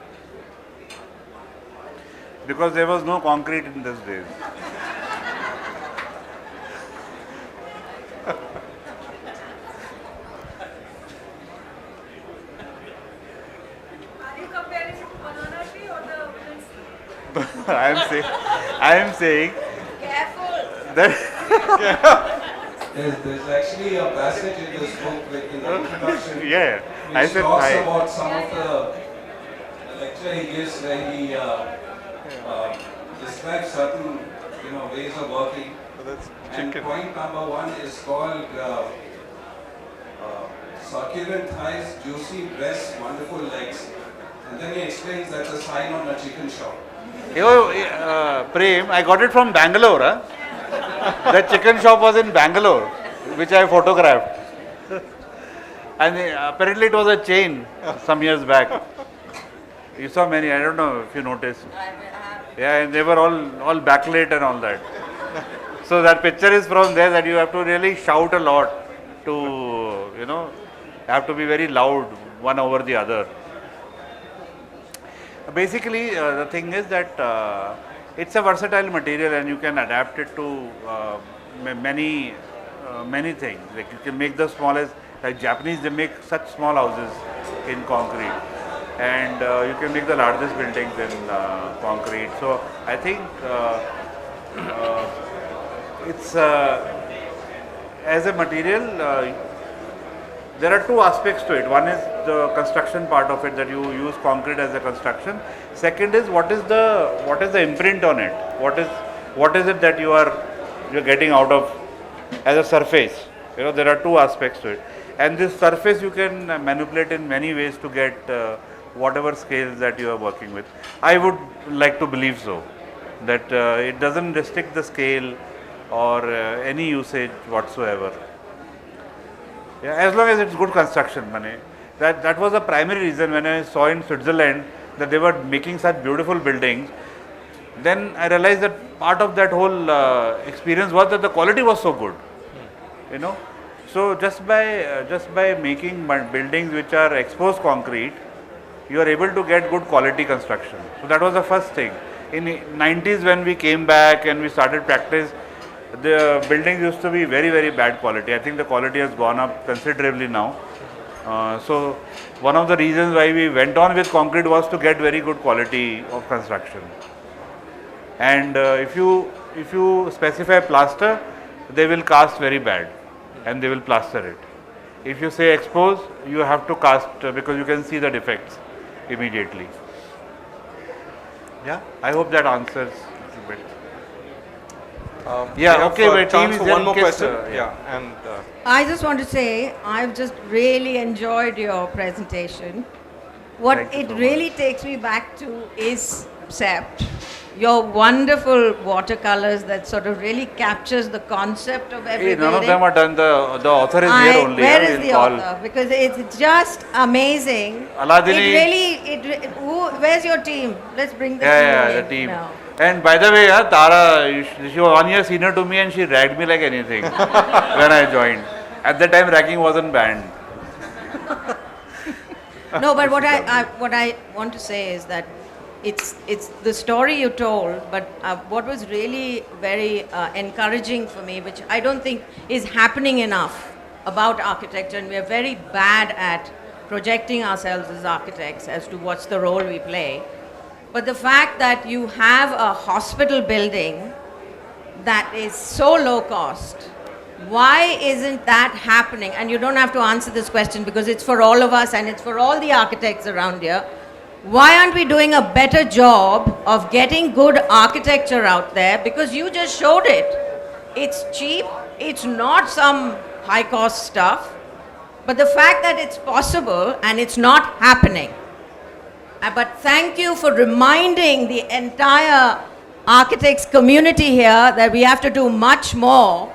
Because there was no concrete in those days. Are you comparing it to banana tree or the women's tree? I am saying Careful. There's actually a passage in this book in the introduction Yeah, I which said talks thigh. about some of the lecture he gives where he describes certain ways of working. And point number 1 is called succulent thighs, juicy breasts, wonderful legs. And then he explains that's a sign on a chicken shop. Prem, I got it from Bangalore. Huh? The chicken shop was in Bangalore, which I photographed. And apparently it was a chain some years back. You saw many, I don't know if you noticed. Yeah, and they were all backlit and all that. So that picture is from there that you have to really shout a lot to, have to be very loud one over the other. Basically, the thing is that it's a versatile material and you can adapt it to many things. Like you can make the smallest, like Japanese, they make such small houses in concrete, and you can make the largest buildings in concrete. So I think it's as a material. There are two aspects to it. One is the construction part of it, that you use concrete as a construction. Second is what is the imprint on it? What is it that you're getting out of as a surface? There are two aspects to it, and this surface you can manipulate in many ways to get whatever scales that you are working with. I would like to believe so, that it doesn't restrict the scale or any usage whatsoever. Yeah, as long as it's good construction, that was the primary reason when I saw in Switzerland that they were making such beautiful buildings. Then I realized that part of that whole experience was that the quality was so good, So just by making buildings which are exposed concrete, you are able to get good quality construction. So that was the first thing. In the 90s when we came back and we started practice, the buildings used to be very, very bad quality. I think the quality has gone up considerably now. So one of the reasons why we went on with concrete was to get very good quality of construction. And if you specify plaster, they will cast very bad and they will plaster it. If you say expose, you have to cast because you can see the defects immediately. Yeah, I hope that answers a little bit. Time for one more question. I just want to say I've just really enjoyed your presentation. What it really takes me back to is Sept, your wonderful watercolors that sort of really captures the concept of every None of building. them are done. The author is here only. Where is the author? Because it's just amazing. Where's your team? Let's bring the team. The team. Now. And by the way, Tara, she was 1 year senior to me and she ragged me like anything when I joined. At that time, ragging wasn't banned. No, but what I want to say is that it's the story you told, but what was really very encouraging for me, which I don't think is happening enough about architecture, and we are very bad at projecting ourselves as architects as to what's the role we play. But the fact that you have a hospital building that is so low cost, why isn't that happening? And you don't have to answer this question because it's for all of us and it's for all the architects around here. Why aren't we doing a better job of getting good architecture out there? Because you just showed it. It's cheap, it's not some high cost stuff, but the fact that it's possible and it's not happening. But thank you for reminding the entire architects community here that we have to do much more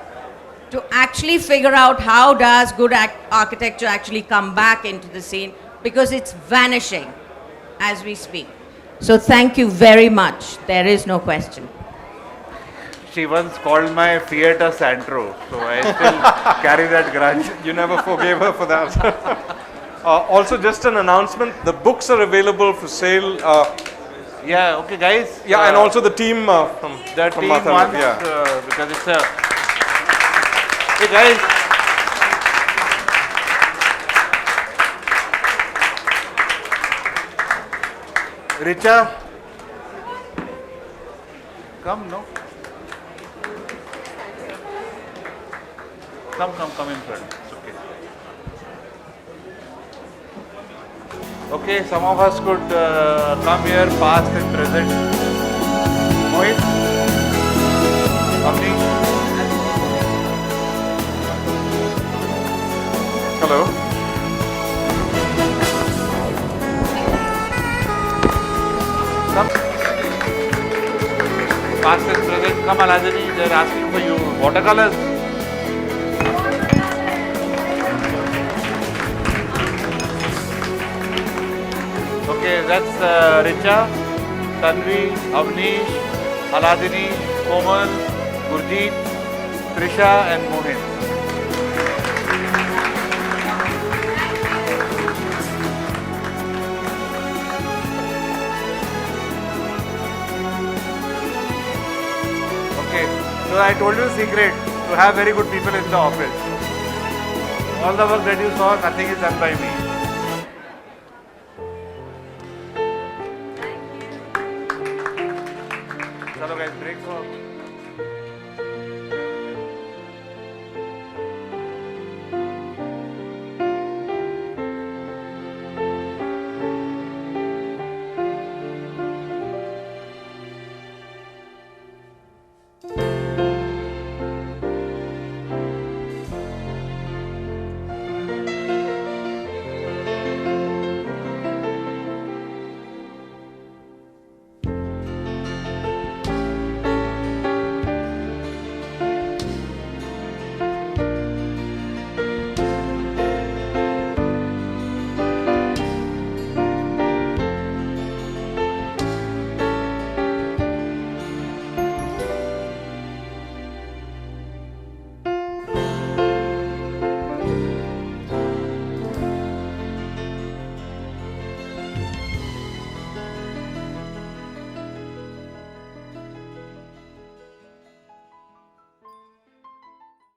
to actually figure out how does good architecture actually come back into the scene, because it's vanishing as we speak. So thank you very much. There is no question. She once called my Fiat a Santro, so I still carry that grudge. You never forgave her for that. Also, just an announcement, the books are available for sale. Yeah, okay guys. Yeah, and also the team from Matharoo, wants, yeah. Because it's a... Hey guys. Richa. Come, no? Come in front. It's okay. Okay, some of us could come here, past and present. Mohit? Avni? Hello. Come. Past and present. Come, Aladini, they're asking for you. Watercolors. Okay, that's Richa, Tanvi, Avnish, Aladini, Komal, Gurjit, Trisha and Mohit. Okay, so I told you the secret to have very good people in the office. All the work that you saw, nothing is done by me. Chalo guys, break for